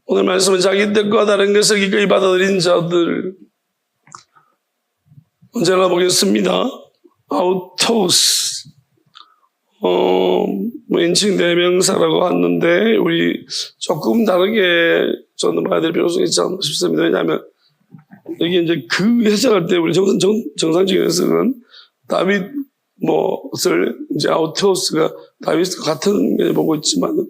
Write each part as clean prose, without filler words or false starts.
오늘 말씀은 자기 뜻과 다른 것을 기꺼이 받아들인 자들. 언제나 보겠습니다. 아우토스. 인칭 대명사라고 하는데, 우리 조금 다르게 저는 봐야 될 필요성이 있지 않나 싶습니다. 왜냐하면, 여기 이제 그 해석할 때 우리 정상적인 해석은 다윗 을 이제 아우토스가 다윗과 같은 면을 보고 있지만,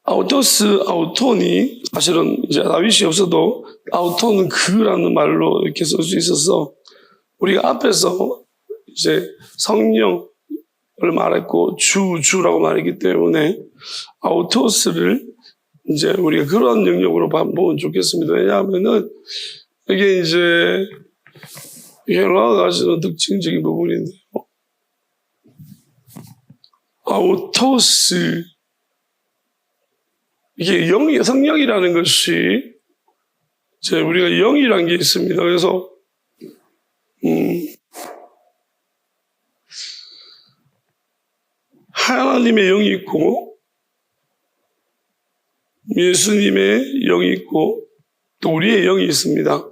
아우톤이 사실은 이제 다윗이 없어도 아우톤은 그라는 말로 이렇게 쓸 수 있어서 우리가 앞에서 이제 성령을 말했고 주라고 말했기 때문에 아우토스를 이제 우리가 그런 영역으로 보면 좋겠습니다. 왜냐하면은 이게 이제 헬라어가 가지는 특징적인 부분인데요. 아우토스, 이게 성령이라는 것이 이제 우리가 영이라는 게 있습니다. 그래서 하나님의 영이 있고 예수님의 영이 있고 또 우리의 영이 있습니다.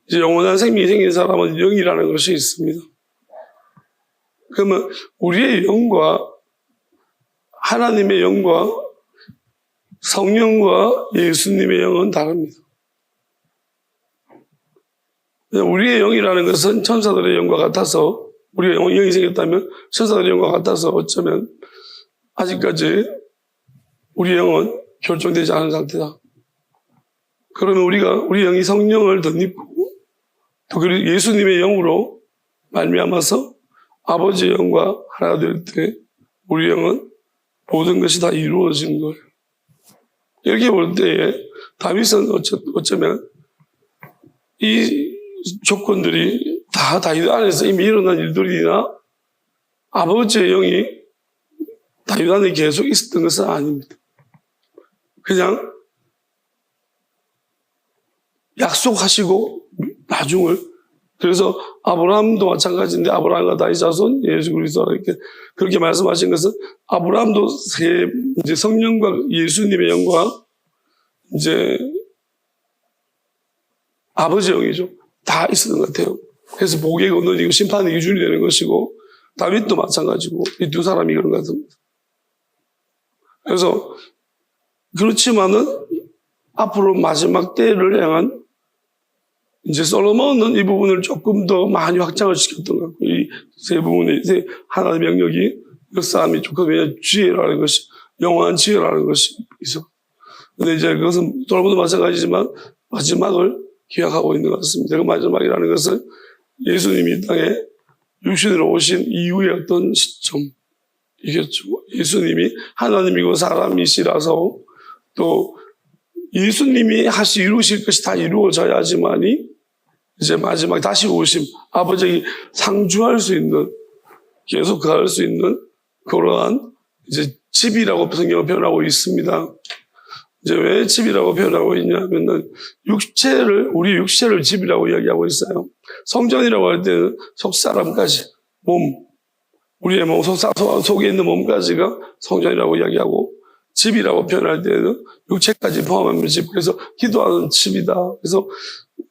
이제 영원한 생명이 생긴 사람은 영이라는 것이 있습니다. 그러면 우리의 영과 하나님의 영과 성령과 예수님의 영은 다릅니다. 우리의 영이라는 것은 천사들의 영과 같아서, 우리가 영이 생겼다면 천사들의 영과 같아서 어쩌면 아직까지 우리의 영은 결정되지 않은 상태다. 그러면 우리 영이 성령을 덧입고 또 그리고 예수님의 영으로 말미암아서 아버지의 영과 하나가 될 때 우리 영은 모든 것이 다 이루어진 거예요. 이렇게 볼 때에 다윗은 어쩌면 이 조건들이 다 다윗 안에서 이미 일어난 일들이나 아버지의 영이 다윗 안에 계속 있었던 것은 아닙니다. 그냥 약속하시고 나중을, 그래서 아브라함도 마찬가지인데 아브라함과 다윗 자손 예수 그리스도 이렇게 그렇게 말씀하신 것은 아브라함도 이제 성령과 예수님의 영과 이제 아버지 영이죠. 다 있었던 것 같아요. 그래서 복의 근원이고 심판의 기준이 되는 것이고 다윗도 마찬가지고 이 두 사람이 그런 것 같습니다. 그래서 그렇지만은 앞으로 마지막 때를 향한 이제 솔로몬은 이 부분을 조금 더 많이 확장을 시켰던 것 같고, 이 세 부분의 하나님의 영역이 역사함이 조금 지혜라는 것이, 영원한 지혜라는 것이 있어. 근데 이제 그것은 솔로몬도 마찬가지지만 마지막을 기약하고 있는 것 같습니다. 그 마지막이라는 것은 예수님이 이 땅에 육신으로 오신 이후의 어떤 시점이겠죠. 예수님이 하나님이고 사람이시라서 또 예수님이 이루실 것이 다 이루어져야지만이 이제 마지막 다시 오심, 아버지가 상주할 수 있는, 계속 가할 수 있는 그러한 이제 집이라고 성경을 표현하고 있습니다. 이제 왜 집이라고 표현하고 있냐면은 우리 육체를 집이라고 이야기하고 있어요. 성전이라고 할 때는 속사람까지, 우리의 몸, 속에 있는 몸까지가 성전이라고 이야기하고, 집이라고 표현할 때는 육체까지 포함하면 집. 그래서 기도하는 집이다. 그래서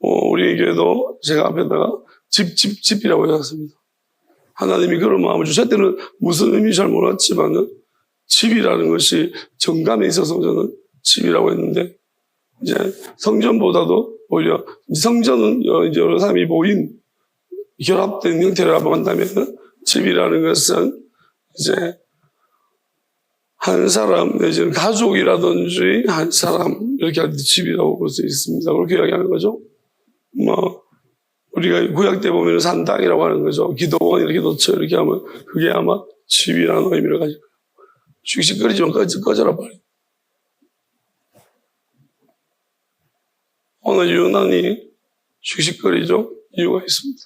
우리 교회도 제가 앞에다가 집이라고 해놨습니다. 하나님이 그런 마음을 주실 때는 무슨 의미인지 잘 몰랐지만은 집이라는 것이 정감에 있어서 저는 집이라고 했는데, 이제 성전보다도 오히려 성전은 이제 여러 사람이 모인 결합된 형태라고 한다면은 집이라는 것은 이제 한 사람 내지는 가족이라든지 한 사람 이렇게 할 때 집이라고 볼 수 있습니다. 그렇게 이야기하는 거죠. 우리가 구약 때 보면 산당이라고 하는 거죠. 기도원 이렇게 놓쳐 이렇게 하면 그게 아마 집이라는 의미를 가지고 씩씩거리지만 꺼져라 빨리. 오늘 유난히 씩씩거리죠. 이유가 있습니다.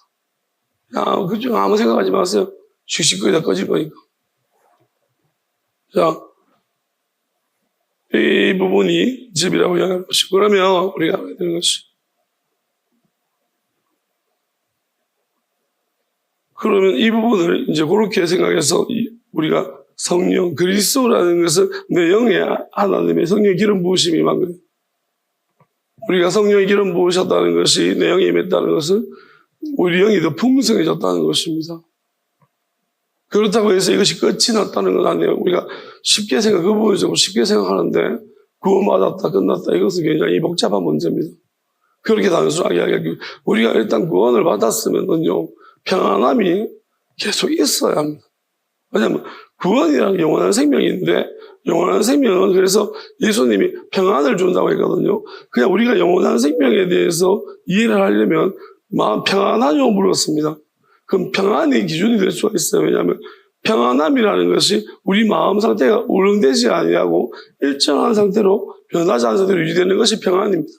그중 아무 생각하지 마세요. 씩씩거리다 꺼질 거니까. 자, 이 부분이 집이라고 이야기하는 것이고, 그러면 우리가 알아야 되는 것이, 그러면 이 부분을 이제 그렇게 생각해서 우리가 성령, 그리스도라는 것은 내 영에 하나님의 성령의 기름 부으심이 임한 거예요. 우리가 성령의 기름 부으셨다는 것이 내 영에 임했다는 것은 우리 영이 더 풍성해졌다는 것입니다. 그렇다고 해서 이것이 끝이 났다는 건 아니에요. 우리가 쉽게 그 부분적으로 쉽게 생각하는데 구원받았다, 끝났다. 이것은 굉장히 복잡한 문제입니다. 그렇게 단순하게 이야기하기. 우리가 일단 구원을 받았으면요, 평안함이 계속 있어야 합니다. 왜냐하면 구원이란 영원한 생명인데, 영원한 생명은 그래서 예수님이 평안을 준다고 했거든요. 그냥 우리가 영원한 생명에 대해서 이해를 하려면 마음 평안하냐고 물었습니다. 그럼 평안이 기준이 될 수가 있어요. 왜냐하면 평안함이라는 것이 우리 마음 상태가 울렁대지 아니하고 일정한 상태로 변하지 않은 상태로 유지되는 것이 평안입니다.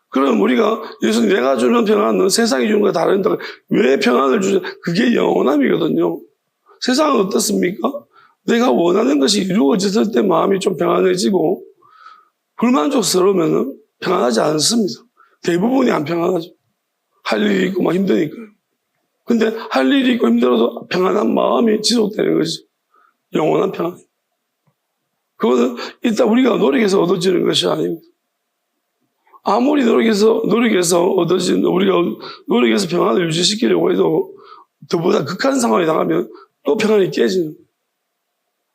그럼 우리가 예수님 내가 주는 평안은 세상이 주는 것과 다른다. 왜 평안을 주냐? 그게 영원함이거든요. 세상은 어떻습니까? 내가 원하는 것이 이루어졌을 때 마음이 좀 평안해지고 불만족스러우면 평안하지 않습니다. 대부분이 안 평안하죠. 할 일이 있고 막 힘드니까요. 근데 할 일이 있고 힘들어도 평안한 마음이 지속되는 거죠. 영원한 평안. 그거는 일단 우리가 노력해서 얻어지는 것이 아닙니다. 아무리 노력해서 얻어진, 우리가 노력해서 평안을 유지시키려고 해도 더보다 극한 상황에 나가면 또 평안이 깨지는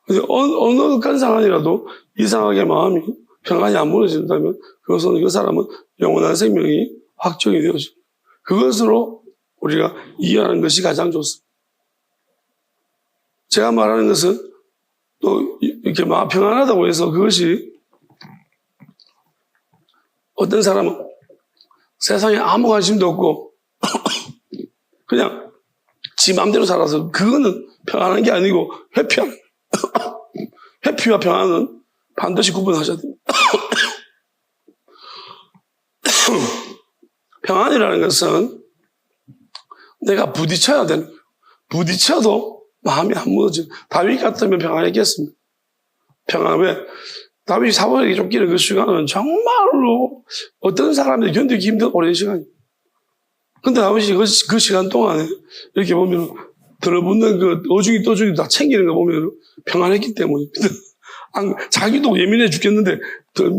거예요. 어느 극한 상황이라도 이상하게 마음이 평안이 안 무너진다면 그것은 그 사람은 영원한 생명이 확정이 되어집니다. 그것으로 우리가 이해하는 것이 가장 좋습니다. 제가 말하는 것은 또 이렇게 마음 평안하다고 해서 그것이 어떤 사람은 세상에 아무 관심도 없고 그냥 지 마음대로 살아서 그거는 평안한 게 아니고 회피하는 회피와 평안은 반드시 구분하셔야 됩니다. 평안이라는 것은 내가 부딪혀야 되는 거예요. 부딪혀도 마음이 안 무너져요. 다윗 같으면 평안했겠습니다. 평안 왜? 다윗이 사울에게 쫓기는 그 시간은 정말로 어떤 사람들이 견디기 힘든 오랜 시간이에요. 근데 다윗이 그 시간 동안에 이렇게 보면 들어붙는 그 어중이 떠중이 다 챙기는 거 보면 평안했기 때문입니다. 자기도 예민해 죽겠는데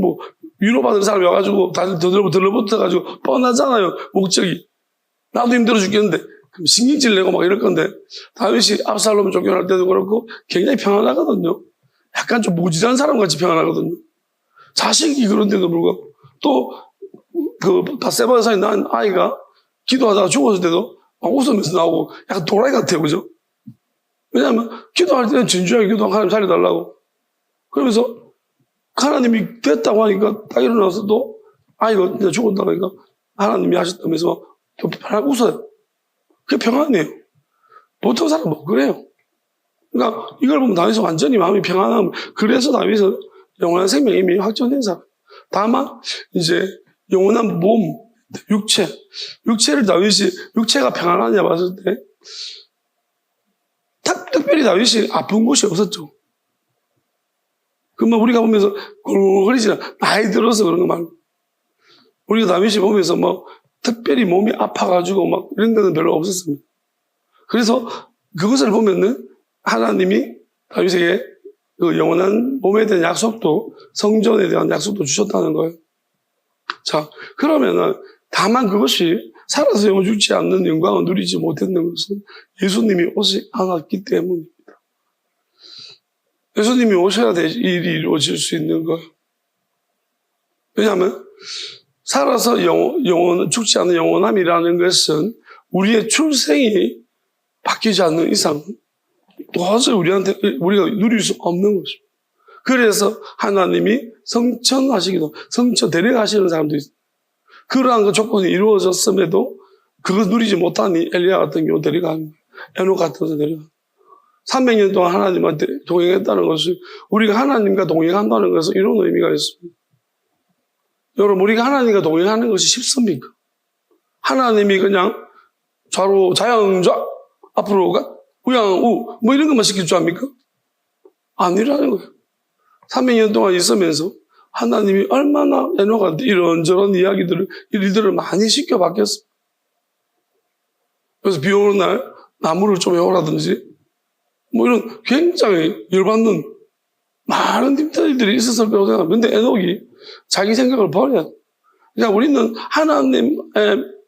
뭐 위로받은 사람이 와가지고 다들 들러붙어가지고 뻔하잖아요. 목적이. 나도 힘들어 죽겠는데 그럼 신경질 내고 막 이럴 건데 다윗이 압살롬 쫓겨날 때도 그렇고 굉장히 평안하거든요. 약간 좀 모질한 사람같이 평안하거든요. 자식이 그런데도 불구하고 또 그 바세바 여사에 낳은 아이가 기도하다가 죽었을 때도 막 웃으면서 나오고 약간 도라이 같아요. 그죠? 왜냐하면 기도할 때는 진주하게 기도하고 하나님 살려달라고 그러면서 하나님이 됐다고 하니까 딱 일어나서 또 아이가 이제 죽었다고 하니까 하나님이 하셨다면서 막 웃어요. 그게 평안이에요. 보통 사람은 뭐 그래요. 그러니까 이걸 보면 다윗은 완전히 마음이 평안하면 그래서 다윗은 영원한 생명이 이미 확정된 사람. 다만 이제 영원한 몸, 육체를 다윗이 육체가 평안하냐 봤을 때 특별히 다윗이 아픈 곳이 없었죠. 그러면 우리가 보면서 꿀거리지나 나이 들어서 그런 거 말고 우리가 다윗이 보면서 뭐 특별히 몸이 아파가지고 막 이런 데는 별로 없었습니다. 그래서 그것을 보면은 하나님이 다윗에게 그 영원한 몸에 대한 약속도 성전에 대한 약속도 주셨다는 거예요. 자, 그러면은 다만 그것이 살아서 영원 죽지 않는 영광을 누리지 못했는 것은 예수님이 오지 않았기 때문입니다. 예수님이 오셔야 될 일이 이루어질 수 있는 거예요. 왜냐하면 살아서 죽지 않는 영원함이라는 것은 우리의 출생이 바뀌지 않는 이상 도저히 우리가 누릴 수 없는 것입니다. 그래서 하나님이 성천하시기도 성천 데려가시는 사람도 있어요. 그러한 그 조건이 이루어졌음에도 그걸 누리지 못하니 엘리야 같은 경우 데려가는 거예요. 에녹 같은 거 데려가는 거예요. 300년 동안 하나님한테 동행했다는 것은 우리가 하나님과 동행한다는 것은 이런 의미가 있습니다. 여러분, 우리가 하나님과 동행하는 것이 쉽습니까? 하나님이 그냥 자양좌 앞으로 가 우양우 뭐 이런 것만 시킬 줄 압니까? 아니라는 거예요. 300년 동안 있으면서 하나님이 얼마나 에녹한테 이런저런 일들을 많이 시켜봤겠어요. 그래서 비 오는 날 나무를 좀 해오라든지 뭐 이런 굉장히 열받는 많은 뒷다리들이 있었을 거라고 생각합니다. 근데 에녹이 자기 생각을 버려요. 그러니까 우리는 하나님의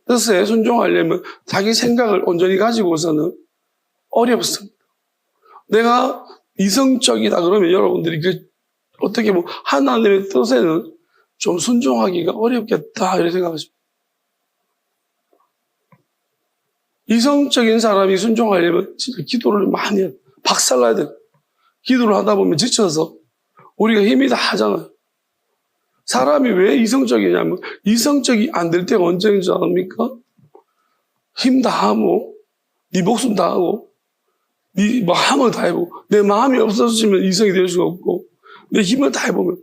뜻에 순종하려면 자기 생각을 온전히 가지고서는 어렵습니다. 내가 이성적이다 그러면 여러분들이 어떻게 보면 하나님의 뜻에는 좀 순종하기가 어렵겠다 이렇게 생각하십니다. 이성적인 사람이 순종하려면 진짜 기도를 많이 해요. 박살나야 돼요. 기도를 하다 보면 지쳐서 우리가 힘이 다 하잖아요. 사람이 왜 이성적이냐면 이성적이 안 될 때가 언제인 줄 압니까? 힘 다 하고 네 목숨 다 하고 네 마음을 다 해보고 내 마음이 없어지면 이성이 될 수가 없고 내 힘을 다 해보면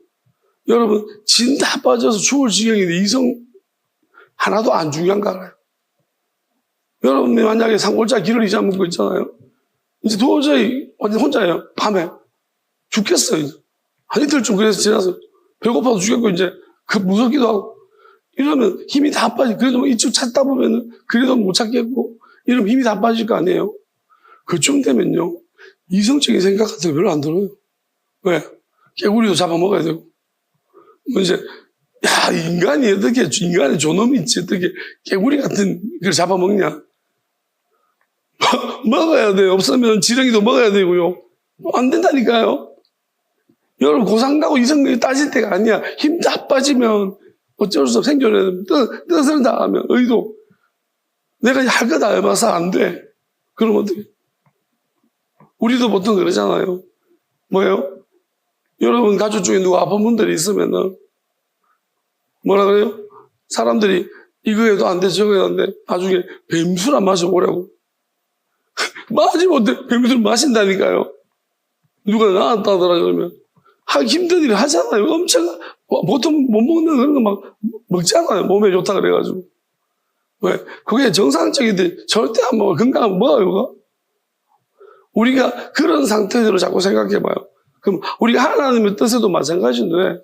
여러분 진 다 빠져서 죽을 지경인데 이성 하나도 안 중요한가 알아요. 여러분이 만약에 산골짜 길을 잊어먹고 있잖아요. 이제 도저히 혼자예요. 밤에 죽겠어요. 이제. 한 이틀쯤 그래서 지나서 배고파도 죽겠고 이제 무섭기도 하고 이러면 힘이 다 빠지. 그래도 뭐 이쪽 찾다 보면은 그래도 못 찾겠고 이러면 힘이 다 빠질 거 아니에요. 그쯤 되면요 이성적인 생각 같은 거 별로 안 들어요. 왜? 개구리도 잡아먹어야 되고 뭐 이제 야 인간이 어떻게 인간의 존엄이 있지 어떻게 개구리 같은 걸 잡아먹냐. 먹어야 돼요. 없으면 지렁이도 먹어야 되고요. 안 된다니까요. 여러분 고상가고 이성적이 따질 때가 아니야. 힘 다 빠지면 어쩔 수 없어 생존해야 뜻을 다하면 의도 내가 할 거 다 해봐서 안 돼. 그럼 어떻게 우리도 보통 그러잖아요. 뭐예요? 여러분 가족 중에 누구 아픈 분들이 있으면은 뭐라 그래요? 사람들이 이거 해도 안 돼 저거 해도 안 돼 나중에 뱀술 안 마셔보라고. 마지 못해 뱀술 마신다니까요. 누가 나왔다더라 그러면 하기 힘든 일을 하잖아요. 엄청 보통 못 먹는 그런 거 막 먹잖아요. 몸에 좋다 그래가지고. 왜? 그게 정상적인데 절대 안 먹어. 건강하면 먹어요. 우리가 그런 상태대로 자꾸 생각해봐요. 그럼 우리가 하나님의 뜻에도 마찬가지인데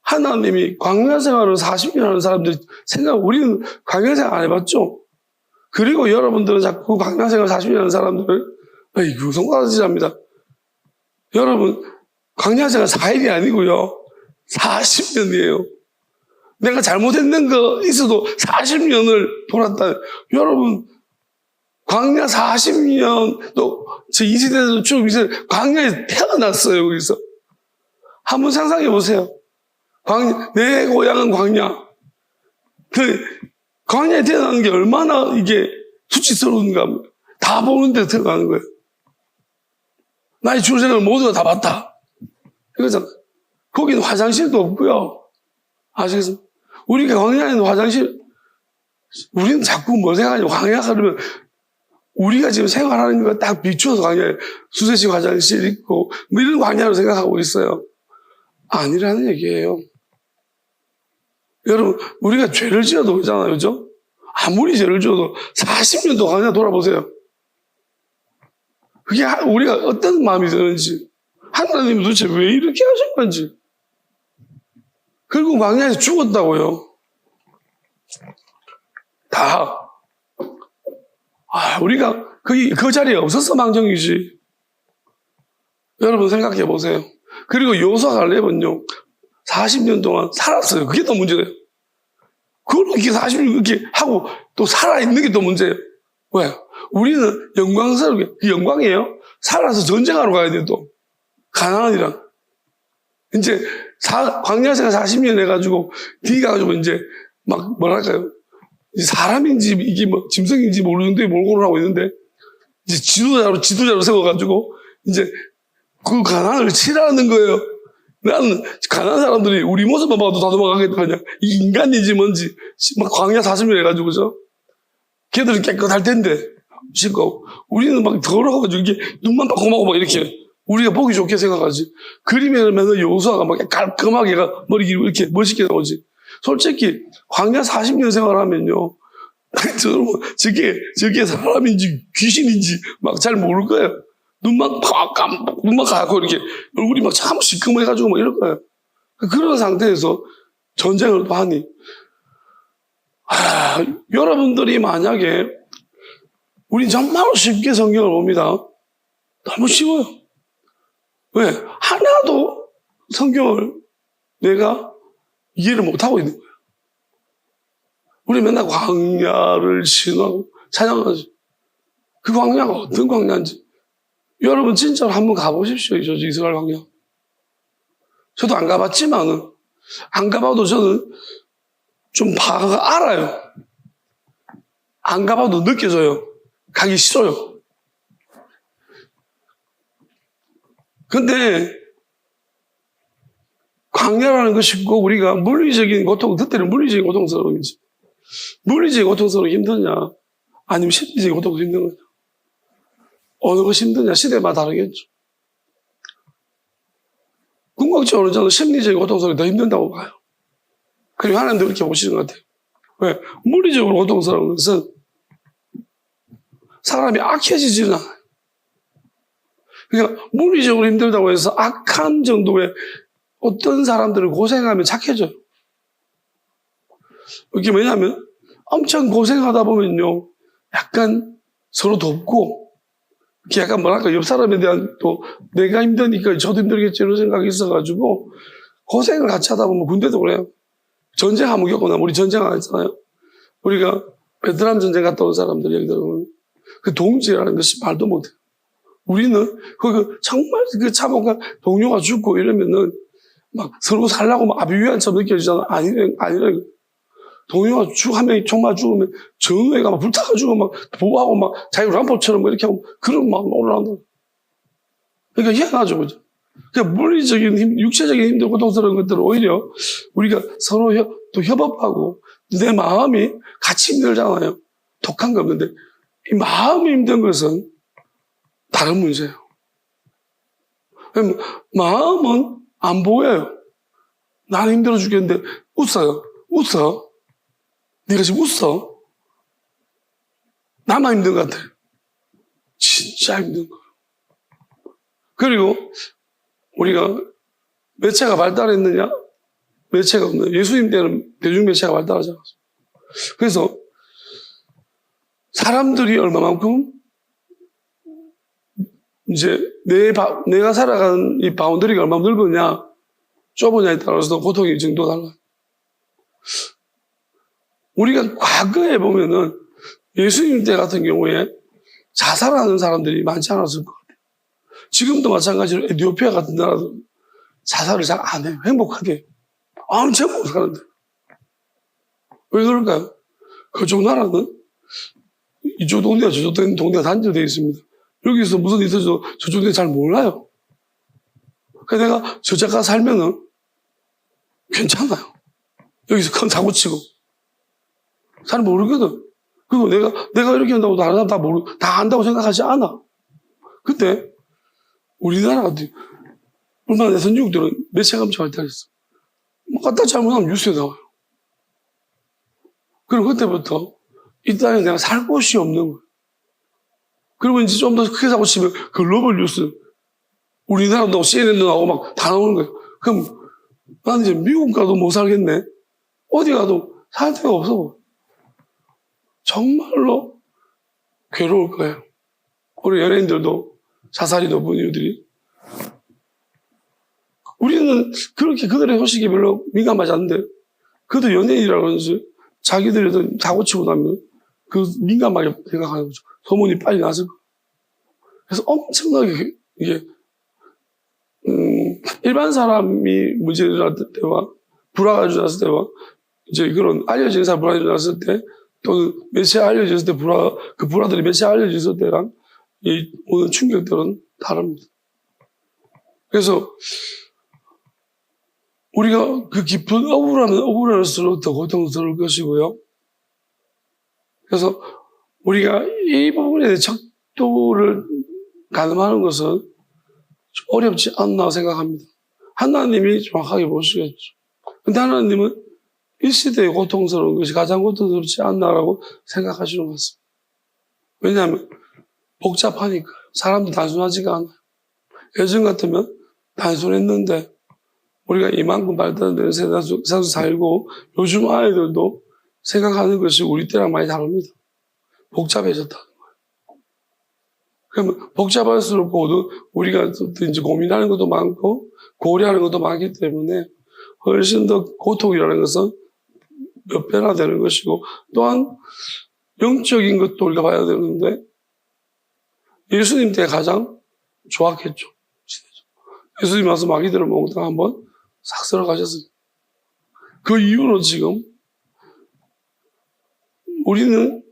하나님이 광야 생활을 40년 하는 사람들이 우리는 광야 생활 안 해봤죠? 그리고 여러분들은 자꾸 광야 생활 40년 하는 사람들을 에이구 손가락질합니다. 여러분 광야 생활 4일이 아니고요 40년이에요. 내가 잘못했는 거 있어도 40년을 돌았다. 여러분 광야 40년 또 저 이 시대에도 쭉 광야에 태어났어요. 거기서 한번 상상해 보세요. 내 고향은 광야. 그 광야에 태어나는 게 얼마나 이게 수치스러운가. 다 보는데 태어나는 거예요. 나의 출생을 모두가 다 봤다. 이거잖아. 거기는 화장실도 없고요. 아시겠습니까? 우리가 광야에는 화장실, 우리는 자꾸 뭐 생각하냐. 광야 가려면 우리가 지금 생활하는 거 딱 비추어서 광야에 수세식 화장실 있고 뭐 이런 광야로 생각하고 있어요. 아니라는 얘기예요. 여러분 우리가 죄를 지어도 그러잖아요. 그죠? 아무리 죄를 지어도 40년 동안 광야 돌아보세요. 그게 우리가 어떤 마음이 드는지 하나님은 도대체 왜 이렇게 하신 건지 결국 광야에서 죽었다고요. 다 우리가 그 자리에 없었어 망정이지. 여러분 생각해 보세요. 그리고 요수아 갈렙은요 40년 동안 살았어요. 그게 더 문제예요. 그걸 이렇게 40년 이렇게 하고 또 살아있는 게 또 문제예요. 왜? 우리는 영광스럽게 그 영광이에요. 살아서 전쟁하러 가야 돼 또. 가나안이랑 이제 광야생활 40년 해가지고 뒤 가가지고 이제 막 뭐랄까요? 이제 사람인지 이게 뭐 짐승인지 모르는데 몰골을 하고 있는데 이제 지도자로 세워가지고 이제 그 가나안을 치라는 거예요. 나는 가나안 사람들이 우리 모습만 봐도 다 도망가겠다 그냥 이 인간인지 뭔지 막 광야 40년 해가지고 그죠? 걔들은 깨끗할 텐데 씻고 우리는 막 더러워가지고 이게 눈만 빠고마고 막 이렇게 우리가 보기 좋게 생각하지. 그림에는 맨날 요수아가 막 깔끔하게 머리 길고 이렇게 멋있게 나오지. 솔직히 광야 40년 생활하면요 저게 사람인지 귀신인지 막 잘 모를 거예요. 눈만 가고 이렇게 얼굴이 막 참 시커매가지고 막 이럴 거예요. 그런 상태에서 전쟁을 또 하니 여러분들이 만약에 우리 정말 쉽게 성경을 봅니다. 너무 쉬워요. 왜? 하나도 성경을 내가 이해를 못하고 있는 거예요. 우리 맨날 광야를 신하고 찬양하지. 그 광야가 어떤 광야인지. 여러분 진짜로 한번 가보십시오. 저 이스라엘 광야. 저도 안 가봤지만은, 안 가봐도 저는 좀 알아요. 안 가봐도 느껴져요. 가기 싫어요. 근데 광야라는 것이 꼭 우리가 물리적인 고통, 그때는 물리적인 고통스러움이지. 물리적인 고통스러움이 힘드냐? 아니면 심리적인 고통이 힘든 거냐? 어느 것이 힘드냐? 시대마다 다르겠죠. 궁극적으로 저는 심리적인 고통스러움이 더 힘든다고 봐요. 그리고 하나님도 그렇게 보시는 것 같아요. 왜? 물리적으로 고통스러운 것은 사람이 악해지지는 않아요. 그러니까 물리적으로 힘들다고 해서 악한 정도의 어떤 사람들은 고생하면 착해져요. 이게 왜냐하면 엄청 고생하다 보면요, 약간 서로 돕고, 이렇게 약간 뭐랄까, 옆 사람에 대한 또 내가 힘드니까 저도 힘들겠지 이런 생각이 있어가지고 고생을 같이 하다 보면 군대도 그래요. 전쟁 한번 겪거나 우리 전쟁 안 했잖아요. 우리가 베트남 전쟁 갔다 온 사람들 얘기 들어보면 그 동지라는 것이 말도 못해요. 우리는 정말 그 참혹한 동료가 죽고 이러면은 막 서로 살라고 막 아비규환처럼 느껴지잖아. 아니래. 동료가 한 명이 총 맞아 죽으면 전우회가 막 불타가지고 막 보호하고 막 자기 람포처럼 이렇게 하고 그런 막 올라간다. 그러니까 희한하죠, 그죠? 그러니까 물리적인 힘, 육체적인 힘들 고통스러운 것들은 오히려 우리가 서로 또 협업하고 내 마음이 같이 힘들잖아요. 독한 거 없는데 이 마음이 힘든 것은 다른 문제예요. 마음은 안 보여요. 나는 힘들어 죽겠는데 웃어요. 웃어. 네가 지금 웃어. 나만 힘든 것 같아. 진짜 힘든 거예요. 그리고 우리가 매체가 발달했느냐? 매체가 없는. 예수님 때는 대중매체가 발달하지 않았어요. 그래서 사람들이 얼마만큼 이제 내가 살아가는 이 바운더리가 얼마나 넓으냐, 좁으냐에 따라서 고통의 정도가 달라요. 우리가 과거에 보면은 예수님 때 같은 경우에 자살하는 사람들이 많지 않았을 것 같아요. 지금도 마찬가지로 에티오피아 같은 나라도 자살을 잘 안 해요. 행복하게. 엄청 행복하는데. 왜 그럴까요? 그쪽 나라는 이쪽 동네와 저쪽 동네가 단절되어 있습니다. 여기서 무슨 일이 있어도 저쪽 동네 잘 몰라요. 그래서 내가 저 작가 살면은 괜찮아요. 여기서 큰 사고 치고. 잘 모르거든. 그리고 내가 이렇게 한다고 다른 사람 다 안다고 생각하지 않아. 근데 우리나라 같은 얼마나 내 선진국들은 매체가 엄청 발달했어. 뭐 갖다 잘못하면 뉴스에 나와요. 그리고 그때부터 이 땅에 내가 살 곳이 없는 거예요. 그리고 이제 좀 더 크게 사고 치면 글로벌 뉴스, 우리나라도 CNN도 나오고 막 다 나오는 거예요. 그럼 나는 이제 미국 가도 못 살겠네. 어디 가도 살 데가 없어. 정말로 괴로울 거예요. 우리 연예인들도 자살이 높은 이유들이. 우리는 그렇게 그들의 소식이 별로 민감하지 않는데, 그래도 연예인이라고 하면서 자기들이 사고 치고 나면 그 민감하게 생각하는 거죠. 소문이 빨리 나서. 그래서 엄청나게 이게, 일반 사람이 문제가 일어났을 때와 불화가 일어났을 때와 이제 그런 알려진 사람 불화가 일어났을 때 또는 매체에 알려졌을 때 그 불화들이 매체에 알려졌을 때랑 이 오는 충격들은 다릅니다. 그래서 우리가 그 깊은 억울하면 억울할수록 더 고통스러울 것이고요. 그래서 우리가 이 부분에 대해 척도를 가늠하는 것은 좀 어렵지 않나 생각합니다. 하나님이 정확하게 보시겠죠. 근데 하나님은 이 시대의 고통스러운 것이 가장 고통스럽지 않나라고 생각하시는 것 같습니다. 왜냐하면 복잡하니까 사람도 단순하지가 않아요. 예전 같으면 단순했는데 우리가 이만큼 발달된 세상에서 살고 요즘 아이들도 생각하는 것이 우리 때랑 많이 다릅니다. 복잡해졌다는 거예요. 그러면 복잡할수록 모두 우리가 이제 고민하는 것도 많고 고려하는 것도 많기 때문에 훨씬 더 고통이라는 것은 몇 배나 되는 것이고 또한 영적인 것도 우리가 봐야 되는데 예수님 때 가장 좋았겠죠. 예수님 와서 마귀들을 몽땅 한번 싹 쓸어가셨어요. 그 이후로 지금 우리는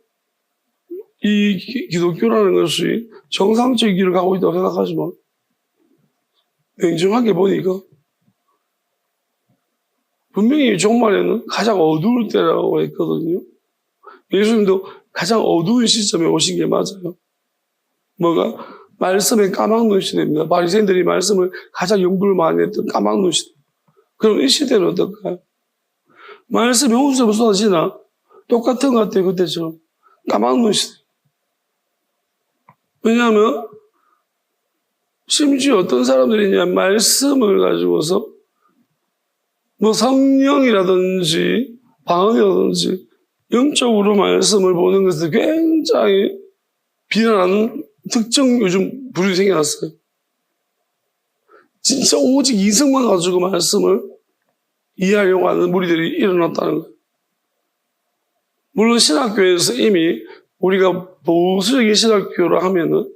이 기독교라는 것이 정상적인 길을 가고 있다고 생각하지만 냉정하게 보니까 분명히 종말에는 가장 어두울 때라고 했거든요. 예수님도 가장 어두운 시점에 오신 게 맞아요. 뭐가? 말씀에 까막눈 시대입니다. 바리새인들이 말씀을 가장 연구를 많이 했던 까막눈 시대. 그럼 이 시대는 어떨까요? 말씀이 홍수처럼 쏟아지나? 똑같은 것 같아요, 그때처럼. 까막눈 시대. 왜냐하면 심지어 어떤 사람들이냐 말씀을 가지고서 뭐 성령이라든지 방언이라든지 영적으로 말씀을 보는 것을 굉장히 비난하는 특정 요즘 부류가 생겨났어요. 진짜 오직 이성만 가지고 말씀을 이해하려고 하는 무리들이 일어났다는 거예요. 물론 신학교에서 이미 우리가 보수적인 신학교를 하면은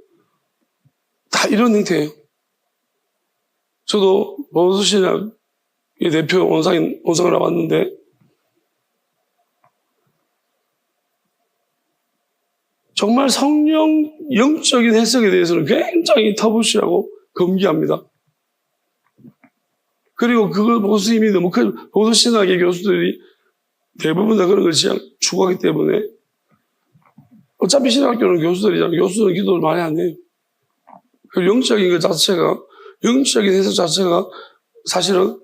다 이런 형태예요. 저도 보수신학의 대표 원상을 해봤는데 정말 성령 영적인 해석에 대해서는 굉장히 터부시하고 금기합니다. 그리고 그걸 보수 힘이 너무 큰 보수신학의 교수들이 대부분 다 그런 걸 추구하기 때문에 어차피 신학교는 교수들이잖아요. 교수들은 기도를 많이 안 해요. 그리고 영적인 것 자체가, 영적인 해석 자체가 사실은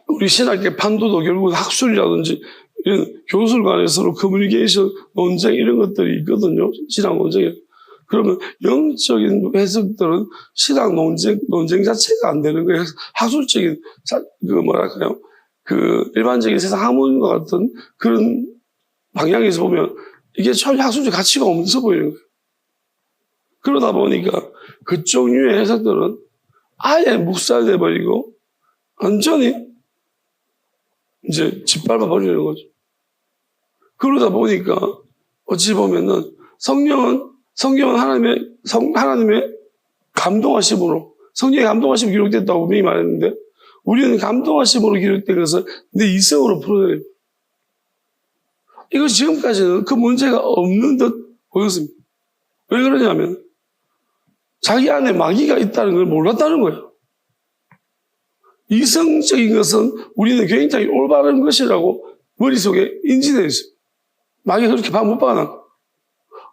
우리 신학의 판도도 결국 학술이라든지 이런 교술 간에 서로 커뮤니케이션, 논쟁 이런 것들이 있거든요. 신학 논쟁에. 그러면 영적인 해석들은 신학 논쟁 자체가 안 되는 거예요. 학술적인, 일반적인 세상 학문과 같은 그런 방향에서 보면 이게 전혀 학술적 가치가 없어 보이는 거예요. 그러다 보니까 그쪽 류의 해석들은 아예 묵살돼버리고 완전히 이제 짓밟아 버리는 거죠. 그러다 보니까 어찌 보면은 성경은 하나님의 감동하심으로 성령의 감동하심으로 기록됐다고 분명히 말했는데 우리는 감동하심으로 기록된 것을 내 이성으로 풀어내요. 이거 지금까지는 그 문제가 없는 듯 보였습니다. 왜 그러냐면 자기 안에 마귀가 있다는 걸 몰랐다는 거예요. 이성적인 것은 우리는 굉장히 올바른 것이라고 머릿속에 인지되어 있어요. 마귀가 그렇게 못 박아놔.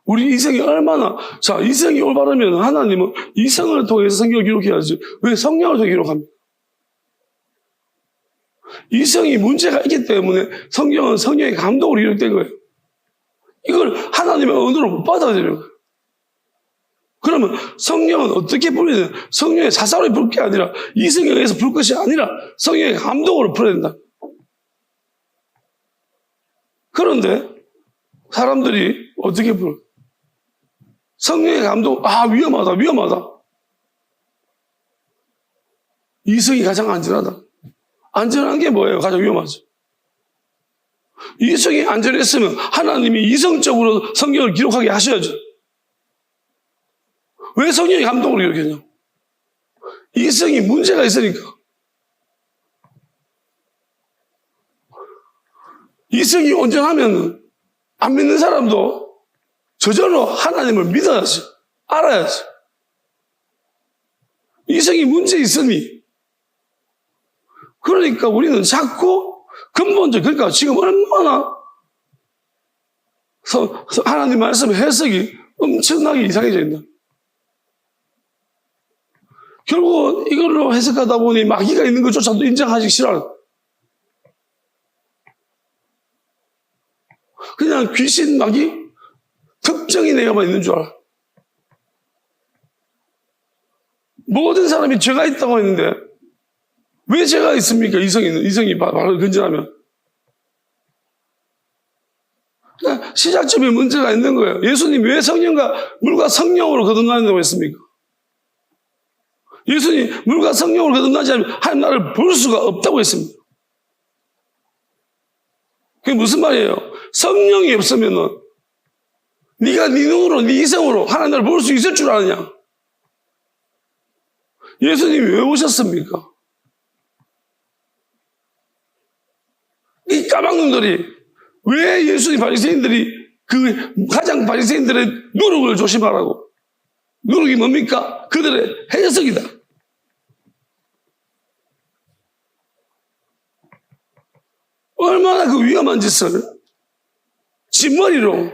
우리 이성이 얼마나, 자, 이성이 올바르면 하나님은 이성을 통해서 성경을 기록해야지. 왜 성령을 통해 기록합니까? 이성이 문제가 있기 때문에 성경은 성령의 감동으로 기록된 거예요. 이걸 하나님의 언어로 못 받아들이는 거예요. 그러면 성령은 어떻게 풀리냐? 성령의 사사로 풀 게 아니라 이성에 의해서 풀 것이 아니라 성령의 감동으로 풀어야 된다. 그런데 사람들이 어떻게 풀어? 성령의 감동, 위험하다. 이성이 가장 안전하다. 안전한 게 뭐예요? 가장 위험하죠. 이성이 안전했으면 하나님이 이성적으로 성경을 기록하게 하셔야죠. 왜 성령의 감동으로 기록했냐? 이성이 문제가 있으니까. 이성이 온전하면 안 믿는 사람도 저절로 하나님을 믿어야지. 알아야지. 이성이 문제 있으니. 그러니까 우리는 자꾸 그러니까 지금 얼마나 하나님 말씀의 해석이 엄청나게 이상해져 있나. 결국 이걸로 해석하다 보니 마귀가 있는 것조차도 인정하기 싫어하는. 그냥 귀신, 마귀, 특정인 애가만 있는 줄 알아. 모든 사람이 죄가 있다고 했는데 왜 죄가 있습니까? 이성이 바로 근절하면. 그러니까 시작점에 문제가 있는 거예요. 예수님 왜 물과 성령으로 거듭난다고 했습니까? 예수님 물과 성령으로 거듭나지 않으면 하나님 나라를 볼 수가 없다고 했습니다. 그게 무슨 말이에요? 성령이 없으면은 네가 네 눈으로 네 이성으로 하나님 나라를 볼 수 있을 줄 아느냐? 예수님이 왜 오셨습니까? 이 까막눈들이 왜 예수님 바리새인들이 가장 바리새인들의 누룩을 조심하라고? 누룩이 뭡니까? 그들의 해석이다. 얼마나 그 위험한 짓을 진머리로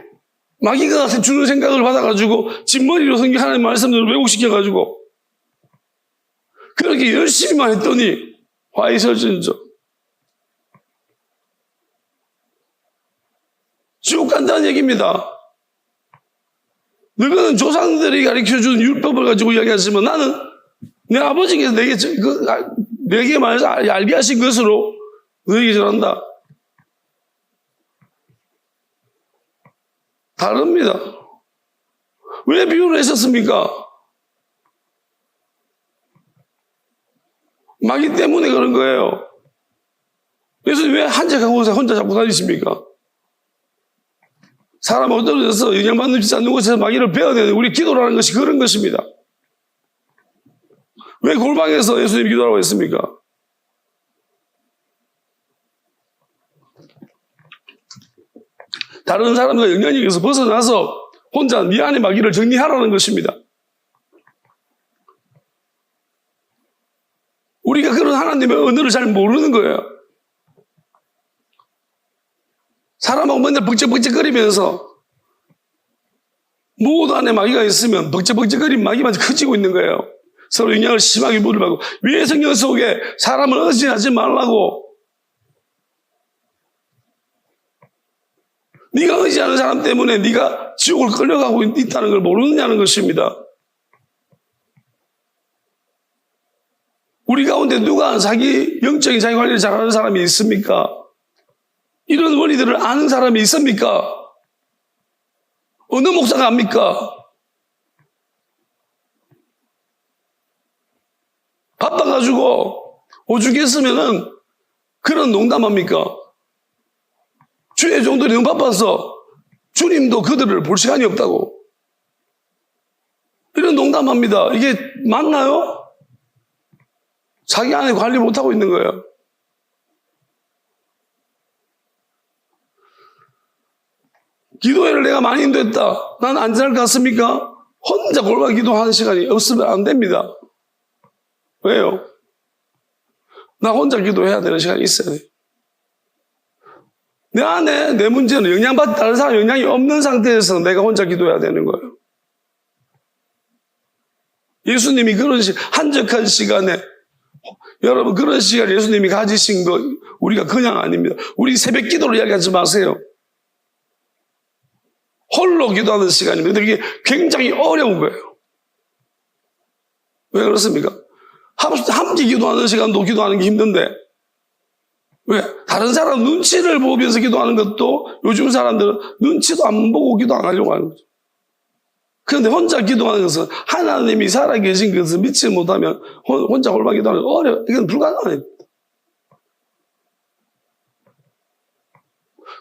마귀가 주는 생각을 받아가지고 진머리로 성경 하나님의 말씀을 왜곡시켜가지고 그렇게 열심히만 했더니 화이설전적 지옥 간다는 얘기입니다. 너희는 조상들이 가르쳐준 율법을 가지고 이야기하지만 나는 내 아버지께서 내게 말해서 알게 하신 것으로 너에게 전한다. 다릅니다. 왜 비유를 했었습니까? 마귀 때문에 그런 거예요. 그래서 왜 한적하고 혼자 잡고 다니십니까? 사람하고 떨어져서 영향받는 짓 않는 곳에서 마귀를 베어내는 우리 기도라는 것이 그런 것입니다. 왜 골방에서 예수님이 기도하라고 했습니까? 다른 사람과 영향력에서 벗어나서 혼자 네 안의 마귀를 정리하라는 것입니다. 우리가 그런 하나님의 언어를 잘 모르는 거예요. 사람하고 맨날 벅적벅적거리면서 모두 안에 마귀가 있으면 벅적벅적거리는 마귀만 커지고 있는 거예요. 서로 영향을 심하게 물을 받고 왜 성경 속에 사람을 의지하지 말라고 네가 의지하는 사람 때문에 네가 지옥을 끌려가고 있다는 걸 모르느냐는 것입니다. 우리 가운데 누가 영적인 자기 관리를 잘하는 사람이 있습니까? 이런 원리들을 아는 사람이 있습니까? 어느 목사가 합니까? 바빠가지고 오죽했으면은 그런 농담합니까? 주의 종들이 너무 바빠서 주님도 그들을 볼 시간이 없다고. 이런 농담합니다. 이게 맞나요? 자기 안에 관리 못하고 있는 거예요. 기도회를 내가 많이 인도했다. 난 안전할 것 같습니까? 혼자 골반 기도하는 시간이 없으면 안 됩니다. 왜요? 나 혼자 기도해야 되는 시간이 있어야 돼. 내 안에 내 문제는 영향받지 다른 사람 영향이 없는 상태에서 내가 혼자 기도해야 되는 거예요. 예수님이 그런 한적한 시간에 여러분 그런 시간 예수님이 가지신 거 우리가 그냥 아닙니다. 우리 새벽 기도를 이야기하지 마세요. 홀로 기도하는 시간입니다. 근데 이게 굉장히 어려운 거예요. 왜 그렇습니까? 함께 기도하는 시간도 기도하는 게 힘든데 왜? 다른 사람 눈치를 보면서 기도하는 것도 요즘 사람들은 눈치도 안 보고 기도 안 하려고 하는 거죠. 그런데 혼자 기도하는 것은 하나님이 살아계신 것을 믿지 못하면 혼자 골방 기도하는 건 어려워요. 이건 불가능해요.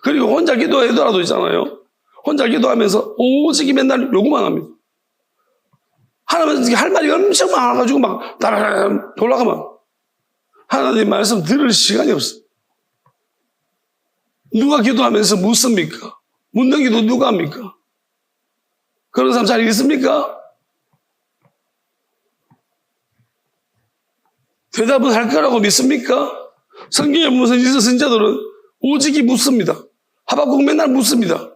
그리고 혼자 기도하더라도 있잖아요. 혼자 기도하면서 오직 맨날 요구만 합니다. 하나님은 할 말이 엄청 많아가지고 막 따라따라 돌아가면 하나님 말씀 들을 시간이 없어요. 누가 기도하면서 묻습니까? 묻는 기도 누가 합니까? 그런 사람 잘 있습니까? 대답은 할 거라고 믿습니까? 성경에 보면 선지자들은 오직이 묻습니다. 하박국 맨날 묻습니다.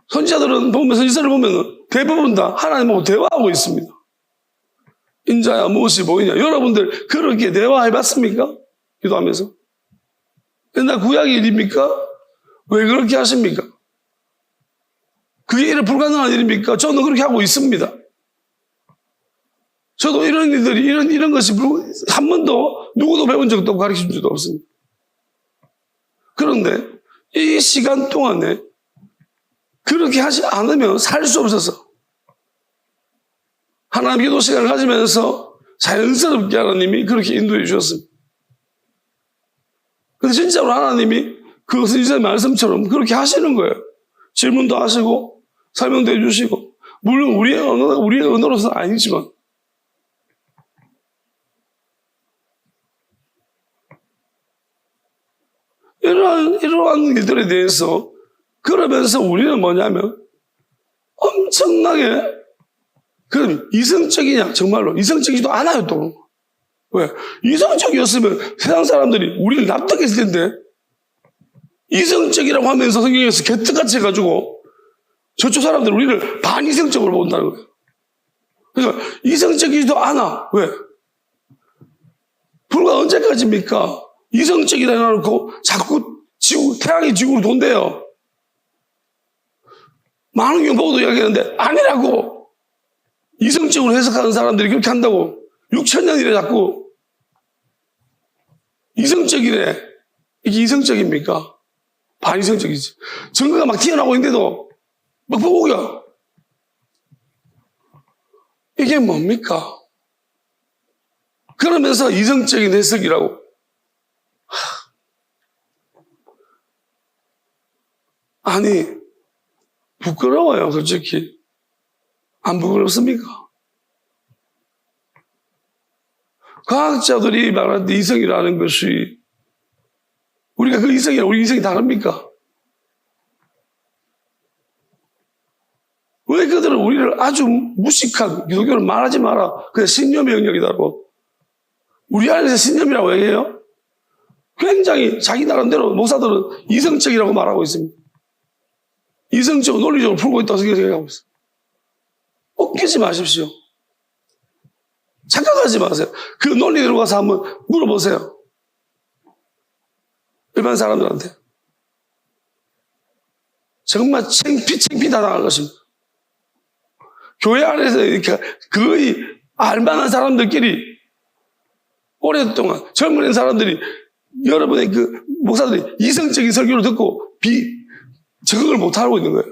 선지자들을 보면 대부분 다 하나님하고 대화하고 있습니다. 인자야 무엇이 보이냐? 여러분들 그렇게 대화해봤습니까? 기도하면서. 옛날 구약의 일입니까? 왜 그렇게 하십니까? 그게 일은 불가능한 일입니까? 저는 그렇게 하고 있습니다. 저도 이런 일들이 이런 것이 한 번도 누구도 배운 적도 없고 가르친 적도 없습니다. 그런데 이 시간 동안에 그렇게 하지 않으면 살 수 없어서 하나님 기도 시간을 가지면서 자연스럽게 하나님이 그렇게 인도해 주셨습니다. 근데 진짜로 하나님이 그 선지자의 말씀처럼 그렇게 하시는 거예요. 질문도 하시고 설명도 해주시고, 물론 우리의 언어로서는 아니지만 이러한 일들에 대해서 그러면서 우리는 뭐냐면 엄청나게 그럼 이성적이냐? 정말로 이성적이지도 않아요. 또 왜? 이성적이었으면 세상 사람들이 우리를 납득했을 텐데, 이성적이라고 하면서 성경에서 개떡같이 해가지고 저쪽 사람들은 우리를 반이성적으로 본다는 거예요. 그러니까 이성적이지도 않아. 왜? 불과 언제까지입니까? 이성적이라 해놓고 자꾸 태양이 지구로 돈대요. 많은 경우 이야기하는데 아니라고. 이성적으로 해석하는 사람들이 그렇게 한다고. 6,000년이래 자꾸. 이성적이래. 이게 이성적입니까? 반이성적이지. 증거가 막 튀어나오고 있는데도 막 보고요. 이게 뭡니까? 그러면서 이성적인 해석이라고. 아니, 부끄러워요, 솔직히. 안 부끄럽습니까? 과학자들이 말하는 이성이라는 것이, 우리가 그 이성이랑 우리 이성이 다릅니까? 왜 그들은 우리를 아주 무식한, 기독교는 말하지 마라, 그냥 신념의 영역이다고. 우리 안에서 신념이라고 얘기해요? 굉장히 자기 나름대로 목사들은 이성적이라고 말하고 있습니다. 이성적으로 논리적으로 풀고 있다고 생각하고 있어요. 웃기지 마십시오. 착각하지 마세요. 그 논리대로 가서 한번 물어보세요. 일반 사람들한테. 정말 창피다 당할 것입니다. 교회 안에서 이렇게 거의 알만한 사람들끼리 오랫동안 젊은 사람들이 여러분의 그 목사들이 이성적인 설교를 듣고 적응을 못하고 있는 거예요.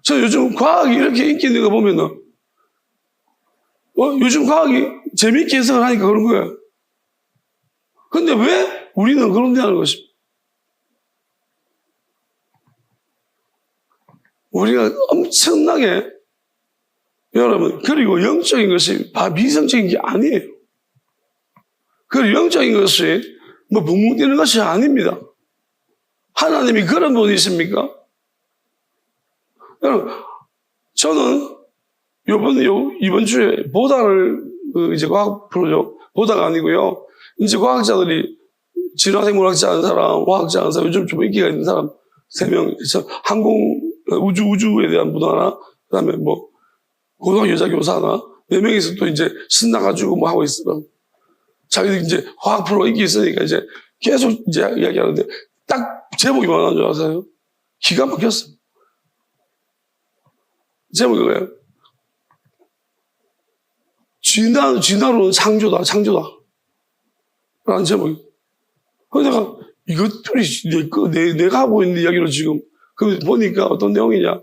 저 요즘 과학이 이렇게 인기 있는 거 보면은 요즘 과학이 재미있게 해석을 하니까 그런 거예요. 근데 왜 우리는 그런다는 것입니다. 우리가 엄청나게 여러분, 그리고 영적인 것이 비성적인 게 아니에요. 그리고 영적인 것이 뭐 붕붕 것이 아닙니다. 하나님이 그런 분이십니까? 여러분, 저는 이번 주에 보다를, 이제 과학 프로죠. 보다가 아니고요. 이제 과학자들이 진화생물학자 하는 사람, 화학자 하는 사람, 요즘 좀 인기가 있는 사람 3명, 우주에 대한 분 하나, 그 다음에 뭐, 고등학교 여자 교사 하나, 4명이서 또 이제 신나가지고 뭐 하고 있어요. 자기들 이제 화학 프로가 인기 있으니까 이제 계속 이제 이야기하는데, 딱 제목이 뭐라는 줄 아세요? 기가 막혔어요. 제목이 뭐예요? 진화론은 창조다. 라는 제목이. 그래서 내가 이것들이 내가 하고 있는 이야기로 지금, 그 보니까 어떤 내용이냐.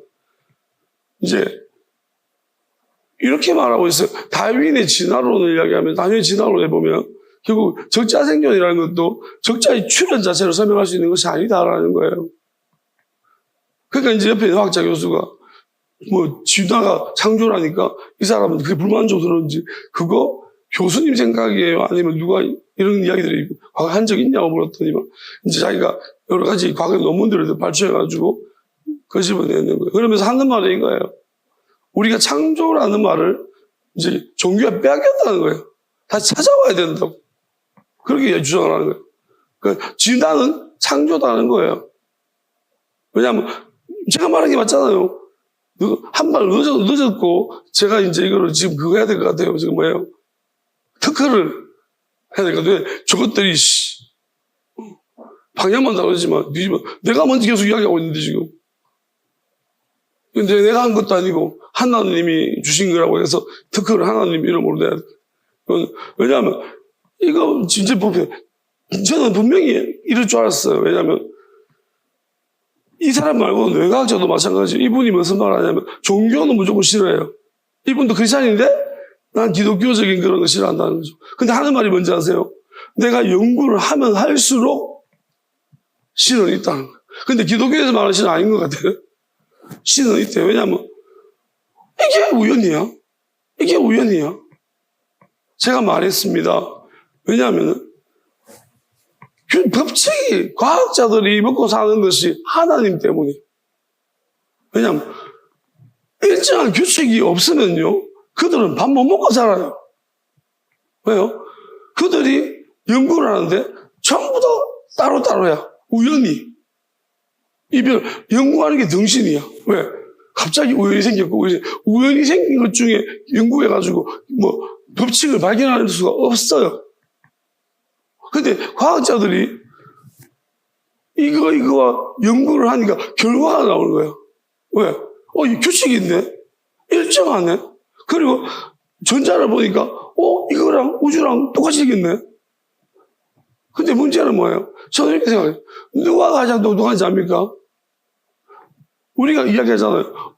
이제, 이렇게 말하고 있어요. 다윈의 진화론을 이야기하면, 다윈의 진화론에 보면, 결국 적자생존이라는 것도 적자의 출현 자체를 설명할 수 있는 것이 아니다라는 거예요. 그러니까 이제 옆에 화학자 교수가 뭐 진화가 창조라니까 이 사람은 그게 불만족스러운지 그거 교수님 생각이에요? 아니면 누가 이런 이야기들이 과거에 한 적 있냐고 물었더니만 이제 자기가 여러 가지 과거 논문들을 발표해가지고 그 집어내는 거예요. 그러면서 하는 말이 이거예요. 우리가 창조라는 말을 이제 종교가 빼앗겼다는 거예요. 다시 찾아와야 된다고. 그렇게 주장을 하는 거예요. 그러니까 진화는 창조다는 거예요. 왜냐하면 제가 말한 게 맞잖아요. 한 발 늦었고 제가 이제 이거를 지금 그거 해야 될 것 같아요. 지금 뭐예요? 특허를 해야 될 것 같아요. 저것들이 방향만 다르지만 내가 먼저 계속 이야기하고 있는데 지금. 근데 내가 한 것도 아니고 하나님이 주신 거라고 해서 특허를 하나님 이름으로 내야 돼. 왜냐하면 이거 진짜 보세요. 저는 분명히 이럴 줄 알았어요. 왜냐하면 이 사람 말고 뇌과학자도 마찬가지. 이분이 무슨 말 하냐면 종교는 무조건 싫어해요. 이분도 크리스찬인데 난 기독교적인 그런 거 싫어한다는 거죠. 근데 하는 말이 뭔지 아세요? 내가 연구를 하면 할수록 신은 있다는 거예요. 근데 기독교에서 말하는 신은 아닌 것 같아요. 신은 있대요. 왜냐하면 이게 우연이야. 이게 우연이야. 제가 말했습니다. 왜냐하면 법칙이 과학자들이 먹고 사는 것이 하나님 때문에. 왜냐하면 일정한 규칙이 없으면요 그들은 밥 못 먹고 살아요. 왜요? 그들이 연구를 하는데 전부 다 따로따로야. 우연히. 이별 연구하는 게 정신이야. 왜? 갑자기 우연히 생겼고 우연히 생긴 것 중에 연구해가지고 뭐 법칙을 발견할 수가 없어요. 근데 과학자들이 이거와 연구를 하니까 결과가 나오는 거예요. 왜? 이 규칙이 있네? 일정하네? 그리고 전자를 보니까, 이거랑 우주랑 똑같이 생겼네? 근데 문제는 뭐예요? 저는 이렇게 생각해요. 누가 가장 똑똑한지 압니까? 우리가 이야기하잖아요.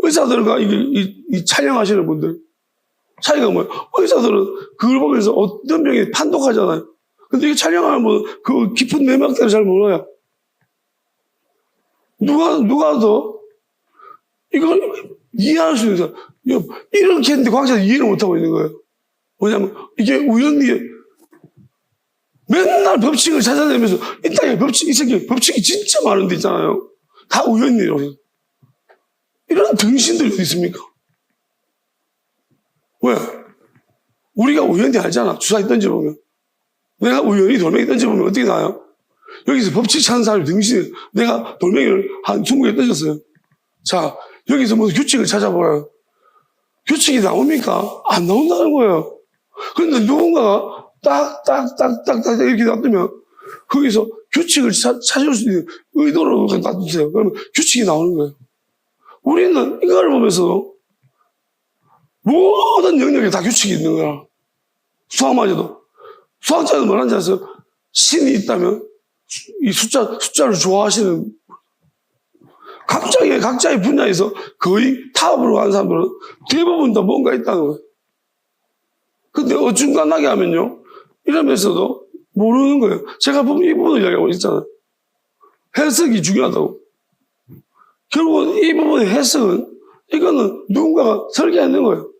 의사들과 이 촬영하시는 분들. 차이가 뭐예요? 의사들은 그걸 보면서 어떤 병이 판독하잖아요. 근데 이거 촬영하면 그 깊은 내막대를 잘 몰라요. 누가 더 이걸 이해할 수 있는 사람. 이렇게 했는데 과학자들이 이해를 못하고 있는 거예요. 뭐냐면 이게 우연히 맨날 법칙을 찾아내면서 이 땅에 법칙이 진짜 많은 데 있잖아요. 다 우연이에요. 이런 등신들이 어디 있습니까? 왜? 우리가 우연히 알잖아. 주사위 던져보면. 내가 우연히 돌멩이 던져보면 어떻게 나요? 여기서 법칙 찾는 사람이 등신이에요. 내가 돌멩이를 한 20개 던졌어요. 자, 여기서 무슨 규칙을 찾아보라요. 규칙이 나옵니까? 안 나온다는 거예요. 그런데 누군가가 딱딱딱딱 이렇게 놔두면 거기서 규칙을 찾을 수 있는 의도로 놔두세요. 그러면 규칙이 나오는 거예요. 우리는 이걸 보면서 모든 영역에 다 규칙이 있는 거야. 수학마저도. 수학자는 뭐라는지 아세요? 신이 있다면 이 숫자를 좋아하시는 각자의 분야에서 거의 탑으로 가는 사람들은 대부분 다 뭔가 있다는 거예요. 근데 어중간하게 하면요. 이러면서도 모르는 거예요. 제가 보면 이 부분을 이야기하고 있잖아요. 해석이 중요하다고. 결국은 이 부분의 해석은 이거는 누군가가 설계하는 거예요.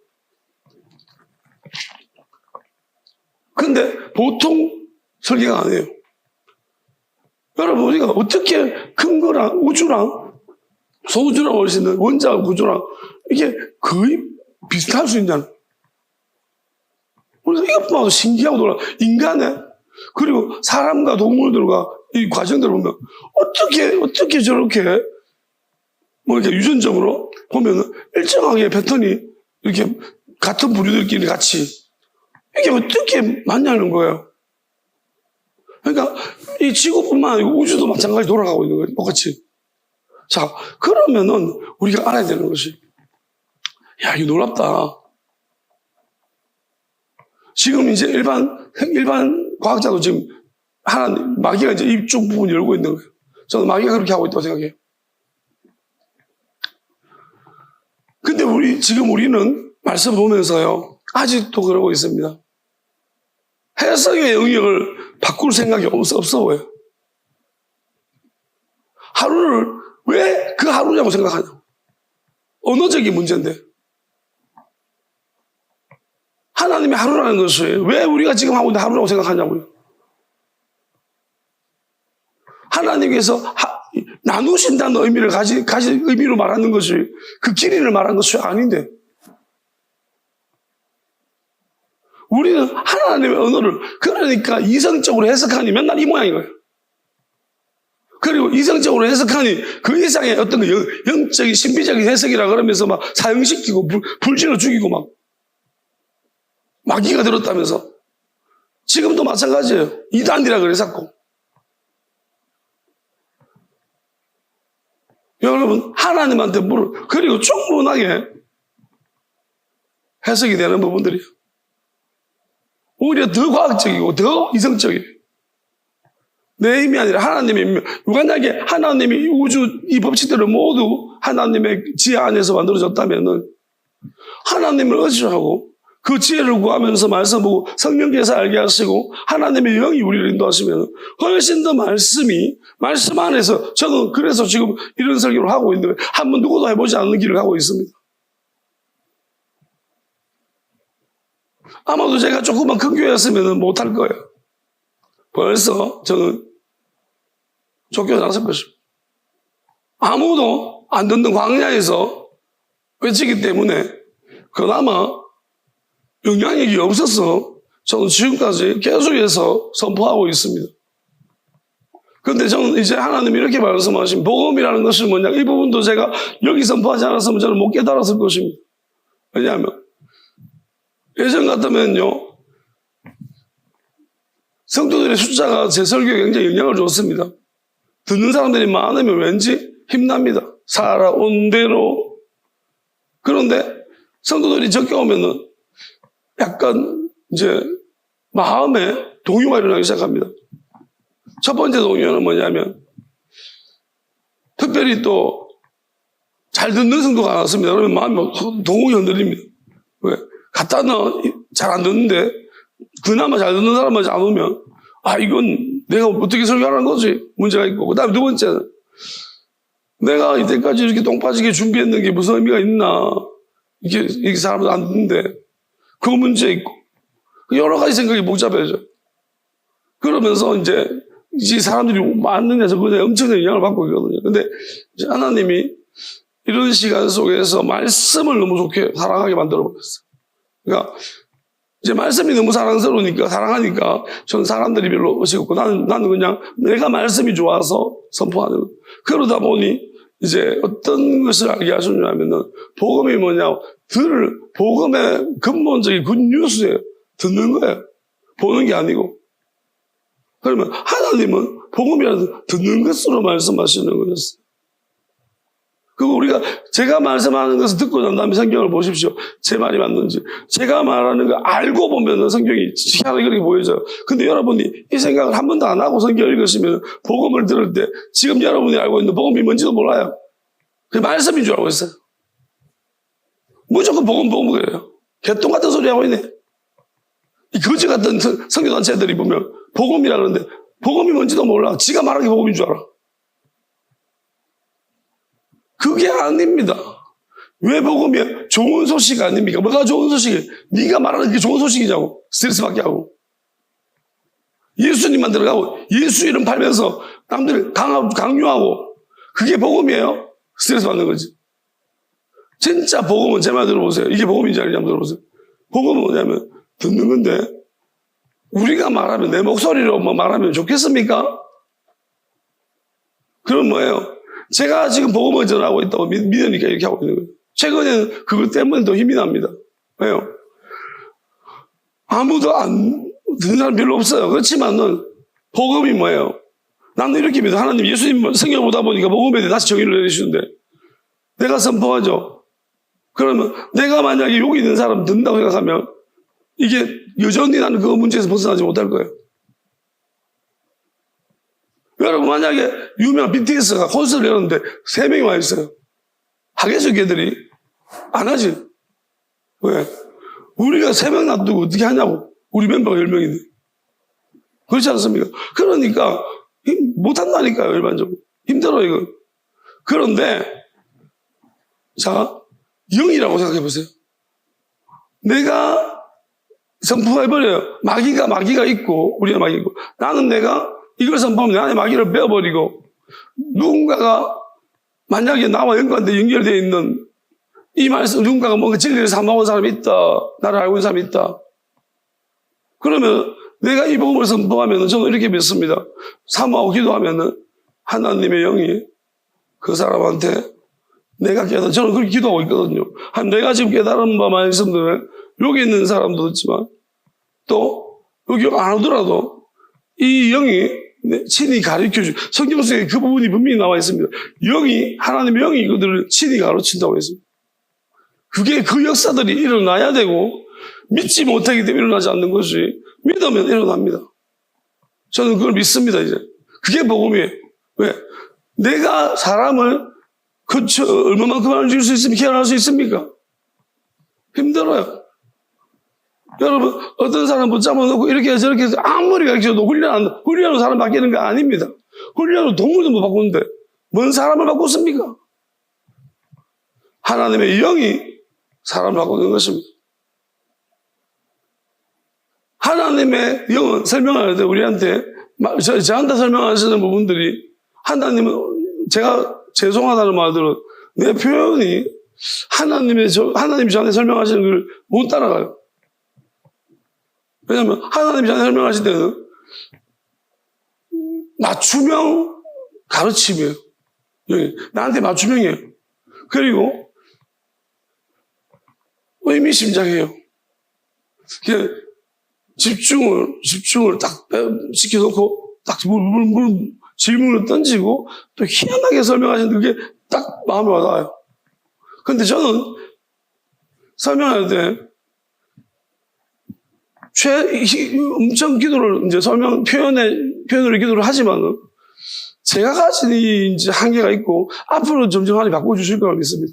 근데 보통 설계가 안 해요. 여러분, 우리가 어떻게 큰 거랑 우주랑 소우주라고 할 수 있는 원자와 구조랑 이게 거의 비슷할 수 있냐는. 우리가 이것만 신기하고 놀라. 인간의 그리고 사람과 동물들과 이 과정들을 보면 어떻게 저렇게 뭐 이렇게 유전적으로 보면은 일정하게 패턴이 이렇게 같은 부류들끼리 같이 이게 어떻게 맞냐는 거예요. 그러니까 이 지구뿐만 아니고 우주도 마찬가지 돌아가고 있는 거예요. 똑같이. 자, 그러면은 우리가 알아야 되는 것이, 야, 이거 놀랍다. 지금 이제 일반 과학자도 지금 마귀가 이제 이쪽 부분 열고 있는 거예요. 저는 마귀가 그렇게 하고 있다고 생각해요. 근데 우리는 말씀 보면서요, 아직도 그러고 있습니다. 해석의 영역을 바꿀 생각이 없어 보여요. 하루를 왜 그 하루냐고 생각하냐. 언어적인 문제인데. 하나님의 하루라는 것이 왜 우리가 지금 하고 있는 하루라고 생각하냐고요. 하나님께서 나누신다는 의미를 가진 의미로 말하는 것이 그 길이를 말하는 것이 아닌데. 우리는 하나님의 언어를 그러니까 이성적으로 해석하니 맨날 이 모양인 거예요. 그리고 이성적으로 해석하니 그 이상의 어떤 영적인 신비적인 해석이라 그러면서 막 사형시키고 불질러 죽이고 막 마귀가 들었다면서. 지금도 마찬가지예요. 이단이라 그래 자꾸. 여러분 하나님한테 그리고 충분하게 해석이 되는 부분들이에요. 오히려 더 과학적이고 더 이성적이에요. 내 힘이 아니라 하나님의 힘. 유관하게 하나님이 우주 이 법칙들을 모두 하나님의 지혜 안에서 만들어졌다면은 하나님을 의지하고 그 지혜를 구하면서 말씀 보고 성령께서 알게 하시고 하나님의 영이 우리를 인도하시면 훨씬 더 말씀 안에서 저는 그래서 지금 이런 설교를 하고 있는 거예요. 한번 누구도 해보지 않는 길을 가고 있습니다. 아마도 제가 조금만 큰 교회였으면 못할 거예요. 벌써 저는 쫓겨났을 것입니다. 아무도 안 듣는 광야에서 외치기 때문에 그나마 영향력이 없어서 저는 지금까지 계속해서 선포하고 있습니다. 그런데 저는 이제 하나님이 이렇게 말씀하신 복음이라는 것이 뭐냐, 이 부분도 제가 여기 선포하지 않았으면 저는 못 깨달았을 것입니다. 왜냐하면 예전 같으면요, 성도들의 숫자가 제 설교에 굉장히 영향을 줬습니다. 듣는 사람들이 많으면 왠지 힘납니다. 살아온 대로. 그런데 성도들이 적게 오면은 약간 이제 마음에 동요가 일어나기 시작합니다. 첫 번째 동요는 뭐냐면 특별히 또 잘 듣는 성도가 나왔습니다. 그러면 마음이 동공이 흔들립니다. 왜? 갖다 넣어 잘 안 듣는데 그나마 잘 듣는 사람만 안 오면 이건 내가 어떻게 설교하는 거지? 문제가 있고. 그 다음에 두 번째는 내가 이때까지 이렇게 똥 빠지게 준비했는 게 무슨 의미가 있나. 이게 사람들 안 듣는데 그 문제 있고 여러 가지 생각이 복잡해져. 그러면서 이제 사람들이 많느냐 적느냐에 엄청난 영향을 받고 있거든요. 근데 이제 하나님이 이런 시간 속에서 말씀을 너무 좋게 사랑하게 만들어버렸어요. 그러니까 이제 말씀이 너무 사랑스러우니까, 사랑하니까 저는 사람들이 별로 의식 없고 나는 그냥 내가 말씀이 좋아서 선포하는 거예요. 그러다 보니 이제 어떤 것을 알게 하셨냐면은 복음이 뭐냐, 복음의 근본적인 굿뉴스예요. 듣는 거예요. 보는 게 아니고. 그러면 하나님은 복음이라도 듣는 것으로 말씀하시는 거였어요. 그리고 제가 말씀하는 것을 듣고 난 다음에 성경을 보십시오. 제 말이 맞는지. 제가 말하는 거 알고 보면 성경이 희한하게 그렇게 보여져요. 근데 여러분이 이 생각을 한 번도 안 하고 성경을 읽으시면 복음을 들을 때 지금 여러분이 알고 있는 복음이 뭔지도 몰라요. 그게 말씀인 줄 알고 있어요. 무조건 복음 그래요. 개똥 같은 소리 하고 있네. 이 거지 같은 선교단체들이 보면 복음이라 그러는데 복음이 뭔지도 몰라. 지가 말하는 게 복음인 줄 알아. 그게 아닙니다. 왜 복음이야? 좋은 소식 아닙니까? 뭐가 좋은 소식이에요? 네가 말하는 게 좋은 소식이냐고. 스트레스 받게 하고. 예수님만 들어가고 예수 이름 팔면서 남들 강요하고 그게 복음이에요? 스트레스 받는 거지. 진짜 복음은 제 말 들어보세요. 이게 복음인지 아닌지 한번 들어보세요. 복음은 뭐냐면 듣는 건데 우리가 말하면 내 목소리로 말하면 좋겠습니까? 그럼 뭐예요? 제가 지금 복음을 전하고 있다고 믿으니까 이렇게 하고 있는 거예요. 최근에는 그것 때문에 더 힘이 납니다. 왜요? 아무도 안 듣는 사람 별로 없어요. 그렇지만은 복음이 뭐예요? 나는 이렇게 믿어. 하나님 예수님 성경을 보다 보니까 복음에 대해 다시 정의를 내리시는데 내가 선포하죠. 그러면 내가 만약에 여기 있는 사람 듣는다고 생각하면 이게 여전히 나는 그 문제에서 벗어나지 못할 거예요. 여러분 만약에 유명한 BTS가 콘서트를 열었는데 3명이 와 있어요. 하겠죠 걔들이? 안 하지. 왜? 우리가 3명 놔두고 어떻게 하냐고. 우리 멤버가 10명인데. 그렇지 않습니까? 그러니까 못한다니까요. 일반적으로. 힘들어요 이거. 그런데 자, 영이라고 생각해 보세요. 내가 선포해버려요. 마귀가 있고 우리가 마귀가 있고 나는 내가 이걸 선포하면 내 안에 마귀를 빼어버리고 누군가가 만약에 나와 연결되어 있는 이 말씀 누군가가 뭔가 진리를 삼아온 사람이 있다. 나를 알고 있는 사람이 있다. 그러면 내가 이 복음을 선포하면 저는 이렇게 믿습니다. 사모하고 기도하면 하나님의 영이 그 사람한테 내가 저는 그렇게 기도하고 있거든요. 내가 지금 깨달은 바 말씀들은 여기 있는 사람도 있지만 또 여기 안 오더라도 이 영이 친히 가르쳐주. 성경 속에 그 부분이 분명히 나와 있습니다. 하나님의 영이 그들을 친히 가르친다고 했습니다. 그게 그 역사들이 일어나야 되고 믿지 못하기 때문에 일어나지 않는 것이 믿으면 일어납니다. 저는 그걸 믿습니다, 이제. 그게 복음이에요. 왜? 내가 사람을 얼마만큼 알줄 수 있으면 기원할 수 있습니까? 힘들어요. 여러분, 어떤 사람 붙잡아 놓고 이렇게 해서 저렇게 해서 아무리 가르쳐도 훈련으로 사람 바뀌는 거 아닙니다. 훈련으로 동물도 못 바꾸는데, 뭔 사람을 바꿨습니까? 하나님의 영이 사람을 바꾸는 것입니다. 하나님의 영은 설명할 때 우리한테, 저한테 설명하시는 부분들이, 하나님은, 제가 죄송하다는 말들은 내 표현이 하나님이 저한테 설명하시는 걸 못 따라가요. 왜냐하면 하나님이 저한테 설명하실 때는 맞춤형 가르침이에요. 나한테 맞춤형이에요. 그리고 의미심장해요. 그냥 집중을 딱 시켜놓고 딱 질문을 던지고 또 희한하게 설명하시는데 그게 딱 마음에 와닿아요. 근데 저는 설명할 때 엄청 기도를 이제 표현으로 기도를 하지만은 제가 가진 이제 한계가 있고 앞으로 점점 하나님 바꿔주실 거라고 믿습니다.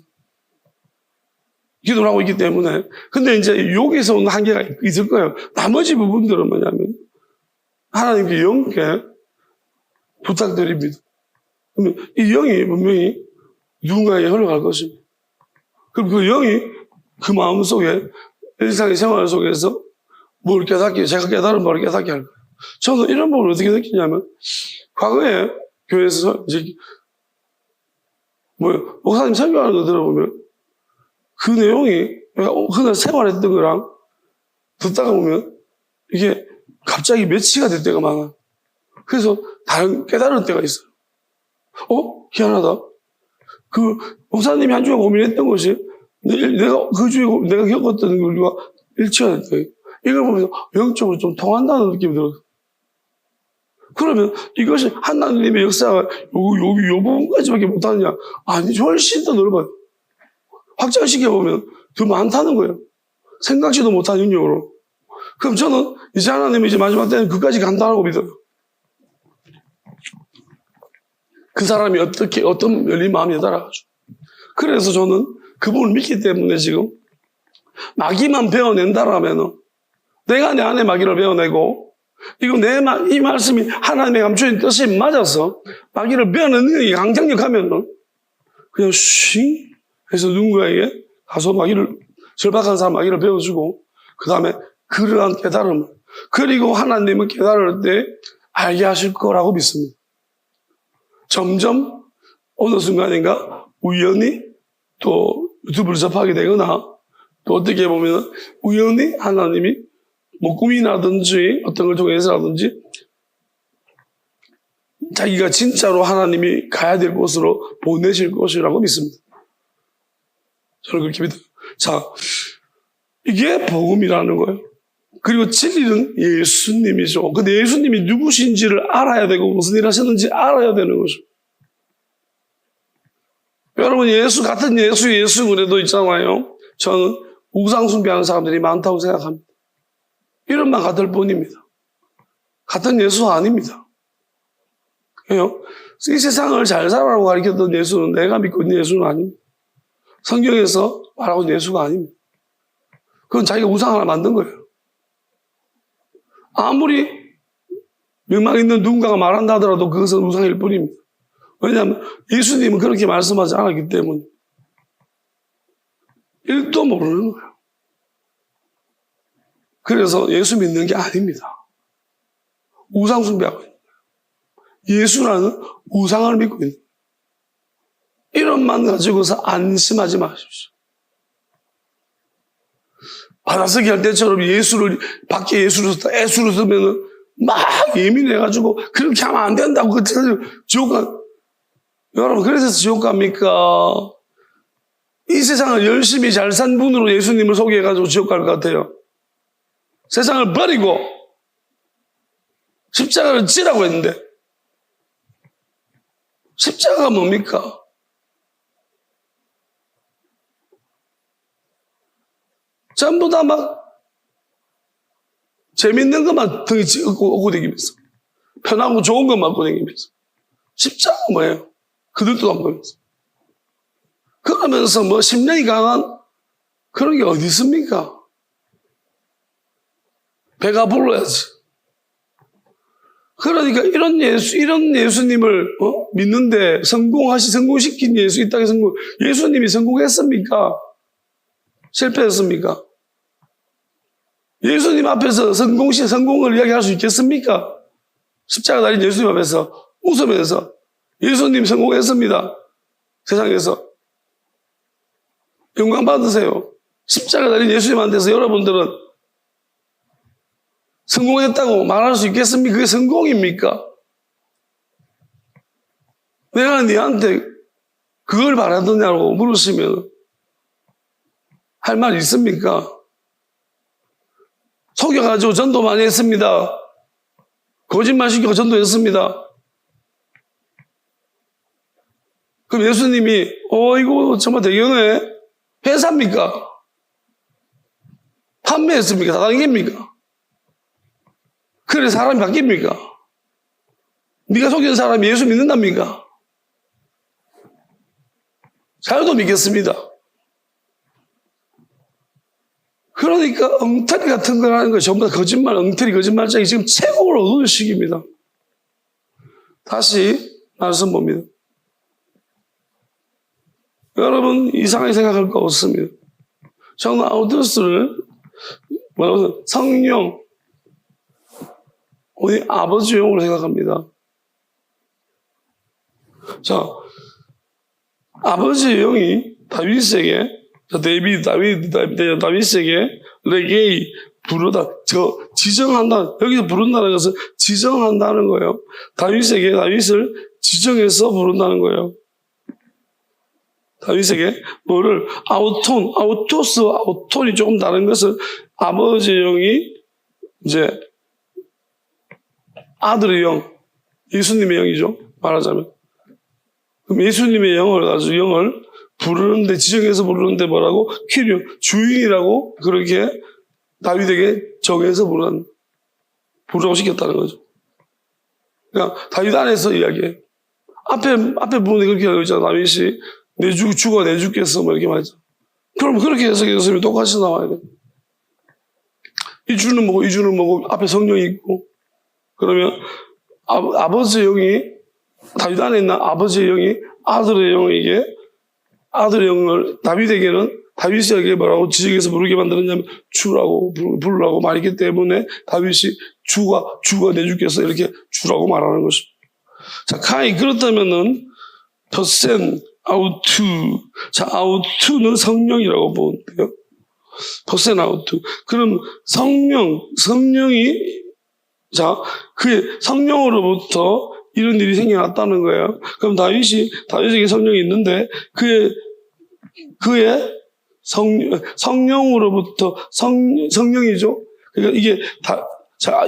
기도를 하고 있기 때문에. 근데 이제 여기서 오는 한계가 있을 거예요. 나머지 부분들은 뭐냐면 하나님께 영께 부탁드립니다. 그러면 이 영이 분명히 누군가에게 흘러갈 것입니다. 그럼 그 영이 그 마음 속에 일상의 생활 속에서 뭘 깨닫게, 제가 깨달은 바를 깨닫게 할 거예요. 저는 이런 부분을 어떻게 느끼냐면 과거에 교회에서 이제 목사님 설교하는 거 들어보면 그 내용이 내가 흔히 생활했던 거랑 듣다가 보면 이게 갑자기 매치가 될 때가 많아. 그래서 다른 깨달을 때가 있어요. 희한하다. 그 목사님이 한 주간 고민했던 것이 내가 그 주에 내가 겪었던 것과 일치가 됐다. 이걸 보면서 영적으로 좀 통한다는 느낌이 들어요. 그러면 이것이 하나님의 역사가 요 부분까지밖에 못하느냐? 아니, 훨씬 더 넓어요. 확장시켜보면 더 많다는 거예요. 생각지도 못한 능력으로. 그럼 저는 이제 하나님이 이제 마지막 때는 그까지 간다고 믿어요. 그 사람이 어떤 열린 마음에 따라가죠. 그래서 저는 그분을 믿기 때문에 지금 마귀만 배워낸다라면 내가 내 안에 마귀를 배워내고 이거 이 말씀이 하나님의 감추인 뜻이 맞아서 마귀를 배워내는 능력이 강력하면 그냥 쉥 해서 누군가에게 가서 절박한 사람 마귀를 배워주고 그 다음에 그러한 깨달음을 그리고 하나님은 깨달을 때 알게 하실 거라고 믿습니다. 점점 어느 순간인가 우연히 또 유튜브를 접하게 되거나 또 어떻게 보면 우연히 하나님이 꿈이라든지 어떤 걸 통해서라든지 자기가 진짜로 하나님이 가야 될 곳으로 보내실 것이라고 믿습니다. 저는 그렇게 믿어요. 자, 이게 복음이라는 거예요. 그리고 진리는 예수님이죠. 근데 예수님이 누구신지를 알아야 되고 무슨 일 하셨는지 알아야 되는 거죠. 여러분 같은 예수 그래도 있잖아요. 저는 우상숭배하는 사람들이 많다고 생각합니다. 이름만 같을 뿐입니다. 같은 예수 아닙니다. 왜요? 이 세상을 잘 살아라고 가르쳤던 예수는 내가 믿고 있는 예수는 아닙니다. 성경에서 말하고 있는 예수가 아닙니다. 그건 자기가 우상 하나 만든 거예요. 아무리 명망 있는 누군가가 말한다 하더라도 그것은 우상일 뿐입니다. 왜냐하면 예수님은 그렇게 말씀하지 않았기 때문에 1도 모르는 거예요. 그래서 예수 믿는 게 아닙니다. 우상 숭배하고 있는 거예요. 예수라는 우상을 믿고 있는 거예요. 이름만 가지고서 안심하지 마십시오. 받아쓰기 할 때처럼 밖에 예수를 썼다, 예수를 쓰면은 막 예민해가지고 그렇게 하면 안 된다고 여러분 그래서 지옥 갑니까? 이 세상을 열심히 잘 산 분으로 예수님을 소개해가지고 지옥 갈 것 같아요. 세상을 버리고 십자가를 지라고 했는데 십자가가 뭡니까? 전부 다 막 재밌는 것만 등에 얻고 다니면서. 편하고 좋은 것만 얻고 다니면서. 십자가 뭐예요? 그들도 안 보면서. 그러면서 뭐 심령이 강한 그런 게 어디 있습니까? 배가 불러야지. 그러니까 이런 예수님을 믿는데 성공시킨 예수, 이 땅에 예수님이 성공했습니까? 실패했습니까? 예수님 앞에서 성공을 이야기할 수 있겠습니까? 십자가 달린 예수님 앞에서 웃으면서 예수님 성공했습니다. 세상에서. 영광 받으세요. 십자가 달린 예수님한테서 여러분들은 성공했다고 말할 수 있겠습니까? 그게 성공입니까? 내가 네한테 그걸 바라더냐고 물으시면 할 말 있습니까? 속여가지고 전도 많이 했습니다. 거짓말 시키고 전도했습니다. 그럼 예수님이 이거 정말 대견해. 회사입니까? 판매했습니까? 다단계입니까? 그래 사람이 바뀝니까? 네가 속인 사람이 예수 믿는답니까? 잘도 믿겠습니다. 그러니까 엉터리 같은 걸 하는 거 전부 다 거짓말, 엉터리 거짓말장이 지금 최고로 어두운 시기입니다. 다시 말씀 봅니다. 여러분 이상하게 생각할 거 없습니다. 저는 아우터스를 성령, 우리 아버지 영으로 생각합니다. 자, 아버지 영이 다윗에게 레게이 부르다. 지정한다. 여기서 부른다는 것은 지정한다는 거예요. 다윗을 지정해서 부른다는 거예요. 다윗에게 뭐를 아우톤이 조금 다른 것은 아버지 영이 이제 아들의 영, 예수님의 영이죠. 말하자면. 그럼 예수님의 영을 가지고 영을 부르는데, 지정해서 부르는데 뭐라고? 퀴리오, 주인이라고 그렇게 다윗에게 정해서 부르라고 시켰다는 거죠. 그러니까 다윗 안에서 이야기해요. 앞에 부분에 그렇게 하고 있잖아. 다윗이 주가 내주겠어 뭐 이렇게 말했죠. 그럼 그렇게 해석했으면 똑같이 나와야 돼. 이 주는 뭐고 앞에 성령이 있고 그러면 아버지 영이 다윗 안에 있는 아버지의 영이 아들의 영에게 아들의 영을 다윗에게 뭐라고 지정해서 부르게 만들었냐면 주라고 부르라고 말했기 때문에 다윗이 주가 내주겠어 이렇게 주라고 말하는 것입니다. 자, 카이 그렇다면은 퍼센 아우투. 자, 아우투는 성령이라고 보는데요. 퍼센 아우투. 그럼 성령이 자, 그의 성령으로부터 이런 일이 생겨났다는 거예요. 그럼 다윗에게 성령이 있는데 그의 성령으로부터 성령이죠. 그러니까 이게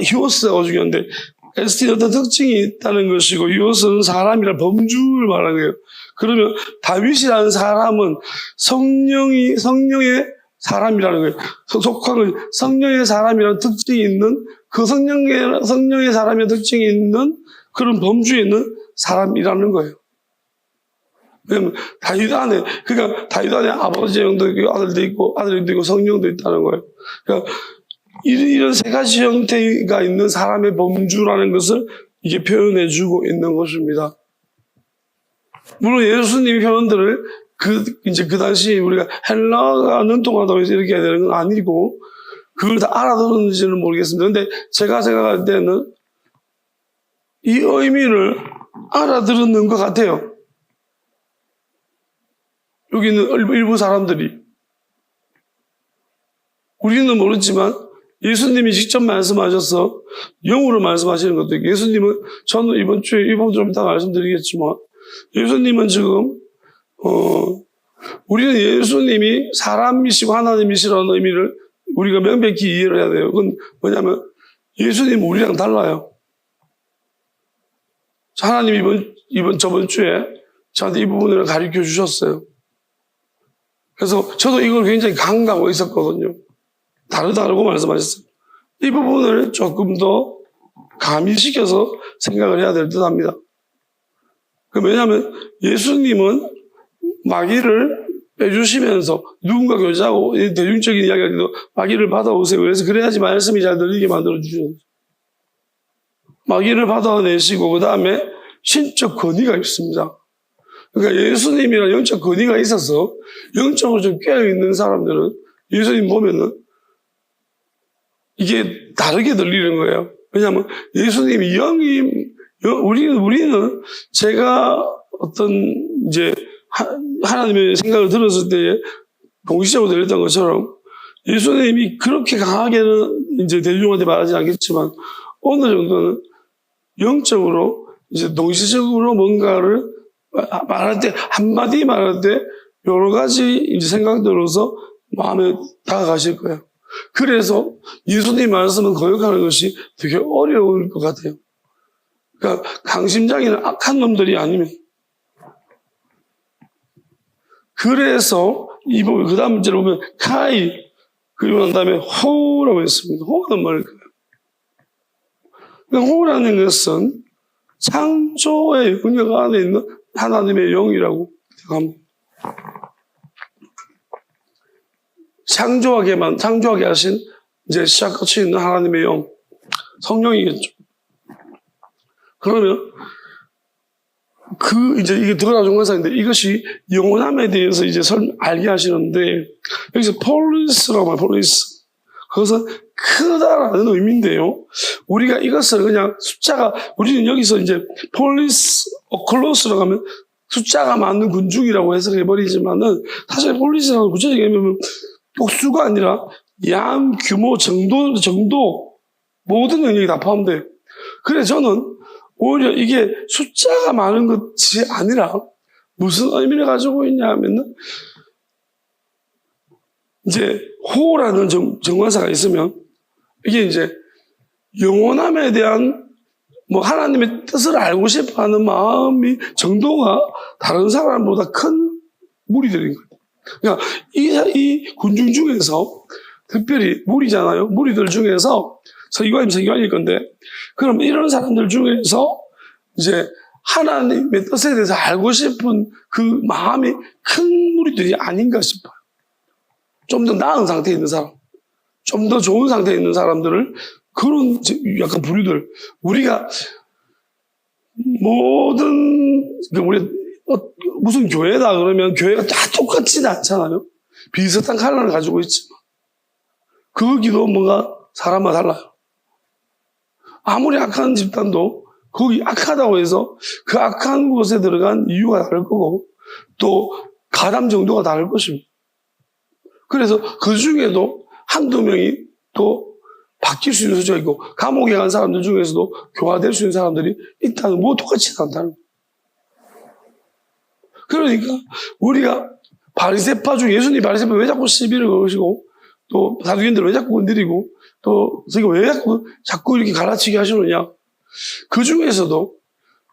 히오스가 중요한데 ST에 어떤 특징이 있다는 것이고 히오스는 사람이란 범주를 말하는 거예요. 그러면 다윗이라는 사람은 성령의 사람이라는 거예요. 속한 성령의 사람이라는 특징이 있는 그 성령의 사람의 특징이 있는 그런 범주에 있는 사람이라는 거예요. 그러면 다윗 안에 아버지의 영도 있고 아들도 있고 성령도 있다는 거예요. 그러니까 이런 세 가지 형태가 있는 사람의 범주라는 것을 이게 표현해주고 있는 것입니다. 물론 예수님의 표현들을 그 당시 우리가 헬라가 능통하다고 해서 이렇게 해야 되는 건 아니고 그걸 다 알아들었는지는 모르겠습니다. 근데 제가 생각할 때는 이 의미를 알아들었는 것 같아요. 여기 있는 일부 사람들이. 우리는 모르지만 예수님이 직접 말씀하셔서 영으로 말씀하시는 것도 있고 예수님은 저는 이번 좀 이따 말씀드리겠지만 예수님은 지금 우리는 예수님이 사람이시고 하나님이시라는 의미를 우리가 명백히 이해를 해야 돼요. 그건 뭐냐면 예수님은 우리랑 달라요. 하나님이 저번 주에 저한테 이 부분을 가르쳐 주셨어요. 그래서 저도 이걸 굉장히 강조하고 있었거든요. 다르다고 말씀하셨어요. 이 부분을 조금 더 가미시켜서 생각을 해야 될 듯 합니다. 왜냐하면 예수님은 마귀를 빼주시면서 누군가 교제하고 대중적인 이야기도 마귀를 받아오세요. 그래서 그래야지 말씀이 잘 들리게 만들어주셔요. 마귀를 받아내시고 그 다음에 신적 권위가 있습니다. 그러니까 예수님이랑 영적 권위가 있어서 영적으로 좀 깨어있는 사람들은 예수님 보면은 이게 다르게 들리는 거예요. 왜냐하면 예수님이 우리는 제가 어떤 이제 하나님의 생각을 들었을 때에 공식적으로 들렸던 것처럼 예수님이 그렇게 강하게는 이제 대중한테 말하지 않겠지만 어느 정도는 영적으로 이제 동시적으로 뭔가를 말할 때 한마디 말할 때 여러 가지 이제 생각들로서 마음에 다가가실 거예요. 그래서 예수님 말씀을 거역하는 것이 되게 어려울 것 같아요. 그러니까 강심장이나 악한 놈들이 아니면. 그래서 이 부분 그 다음 문제를 보면 카이 그리고 난 다음에 호라고 했습니다. 호는 뭘까요? 호라는 것은 창조의 영역 안에 있는 하나님의 영이라고 생각합니다. 창조하게 하신 이제 시작 끝이 있는 하나님의 영, 성령이겠죠. 그러면 이제 이게 드러나 중간사인데 이것이 영원함에 대해서 이제 알게 하시는데 여기서 폴리스라고 말해요. 폴리스. 그것은 크다라는 의미인데요. 우리가 이것을 그냥 우리는 여기서 이제 폴리스, 클로스라고 하면 숫자가 많은 군중이라고 해석해버리지만은 사실 폴리스라는 구체적인 의미는 복수가 아니라 양, 규모, 정도 모든 영역이 다 포함돼요. 그래서 저는 오히려 이게 숫자가 많은 것이 아니라 무슨 의미를 가지고 있냐 하면은 이제 호라는 정관사가 있으면 이게 이제 영원함에 대한 하나님의 뜻을 알고 싶어 하는 마음이 정도가 다른 사람보다 큰 무리들인 거예요. 그러니까 이 군중 중에서 특별히 무리잖아요. 무리들 중에서 서기관일 건데 그럼 이런 사람들 중에서 이제 하나님의 뜻에 대해서 알고 싶은 그 마음이 큰 무리들이 아닌가 싶어요. 좀 더 나은 상태에 있는 사람, 좀 더 좋은 상태에 있는 사람들을 그런 약간 부류들 우리가 우리 무슨 교회다 그러면 교회가 다 똑같지는 않잖아요. 비슷한 칼라를 가지고 있지만 거기도 뭔가 사람마다 달라요. 아무리 악한 집단도 거기 악하다고 해서 그 악한 곳에 들어간 이유가 다를 거고 또 가담 정도가 다를 것입니다. 그래서 그 중에도 한두 명이 또 바뀔 수 있는 수가 있고 감옥에 간 사람들 중에서도 교화될 수 있는 사람들이 있다는 똑같지 않다는 거예요. 그러니까 우리가 바리새파 중 예수님 바리새파 왜 자꾸 시비를 걸으시고 또 사두개인들 왜 자꾸 건드리고 또 왜 자꾸 이렇게 갈라치게 하시느냐. 그 중에서도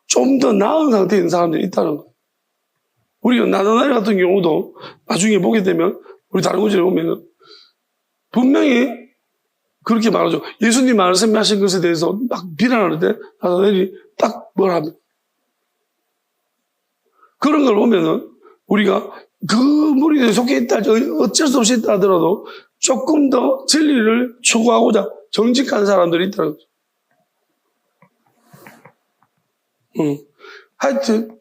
좀 더 나은 상태에 있는 사람들이 있다는 거예요. 우리가 나다나엘 같은 경우도 나중에 보게 되면 우리 다른 구절에 보면 분명히 그렇게 말하죠. 예수님 말씀하신 것에 대해서 막 비난할 때 나다나엘이 딱 뭘 합니다. 그런 걸 보면은 우리가 그 무리들에 속해 있다 어쩔 수 없이 있다 하더라도 조금 더 진리를 추구하고자 정직한 사람들이 있다는 거죠. 하여튼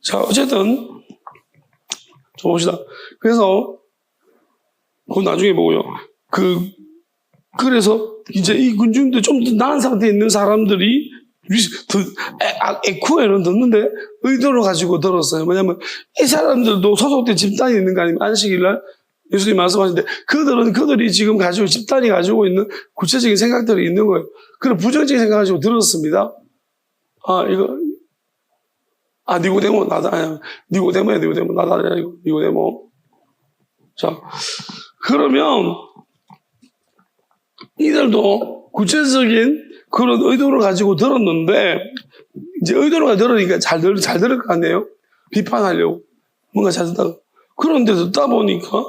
자 어쨌든 저 봅시다. 그래서 그건 나중에 보고요. 그래서 이제 이 군중들 좀 더 나은 상태에 있는 사람들이 에쿠에는 듣는데 의도를 가지고 들었어요. 뭐냐면 이 사람들도 소속된 집단이 있는 거 아니면 안식일날 예수님 말씀하시는데 그들이 지금 집단이 가지고 있는 구체적인 생각들이 있는 거예요. 그런 부정적인 생각 가지고 들었습니다. 니고데모 나다 아니고 니고데모. 자 그러면 이들도 구체적인 그런 의도를 가지고 들었는데, 이제 의도를 들으니까 잘 들을 거 아니에요? 비판하려고. 뭔가 잘 듣다가. 그런데 듣다 보니까,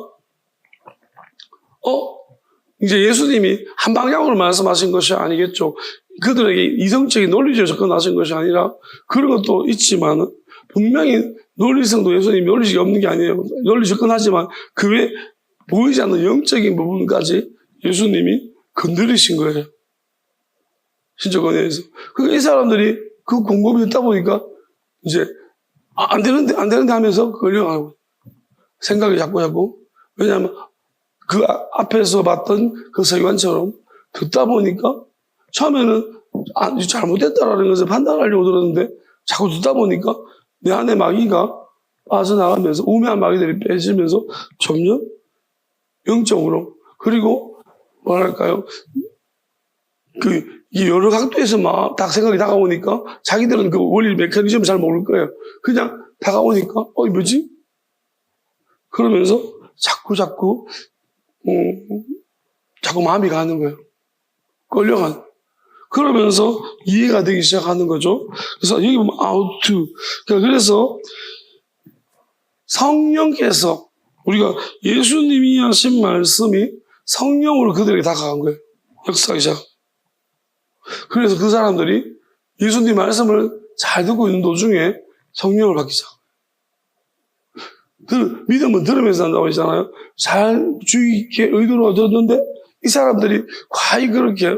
이제 예수님이 한 방향으로 말씀하신 것이 아니겠죠. 그들에게 이성적인 논리적으로 접근하신 것이 아니라 그런 것도 있지만 분명히 논리성도 예수님이 논리적이 없는 게 아니에요. 논리 접근하지만 그 외에 보이지 않는 영적인 부분까지 예수님이 건드리신 거예요. 신적 은혜에서. 그러니까 이 사람들이 그 공급이 있다 보니까 이제 안 되는데 하면서 걸려가고 생각이 자꾸 왜냐하면 그 앞에서 봤던 그 서기관처럼 듣다 보니까 처음에는 잘못됐다라는 것을 판단하려고 들었는데 자꾸 듣다 보니까 내 안에 마귀가 빠져나가면서 우매한 마귀들이 빼지면서 점점 영적으로 그리고 뭐랄까요 이 여러 각도에서 막 딱 생각이 다가오니까 자기들은 그 원리 메커니즘을 잘 모를 거예요. 그냥 다가오니까 이 뭐지? 그러면서 자꾸 마음이 가는 거예요. 끌려가는. 그러면서 이해가 되기 시작하는 거죠. 그래서 여기 보면 아우트. 그래서 성령께서 우리가 예수님이 하신 말씀이 성령으로 그들에게 다가간 거예요. 역사하기 시작. 그래서 그 사람들이 예수님 말씀을 잘 듣고 있는 도중에 성령을 받기 시작. 그 믿음은 들으면서 한다고 했잖아요. 잘 주의 있게 의도로 들었는데 이 사람들이 과히 그렇게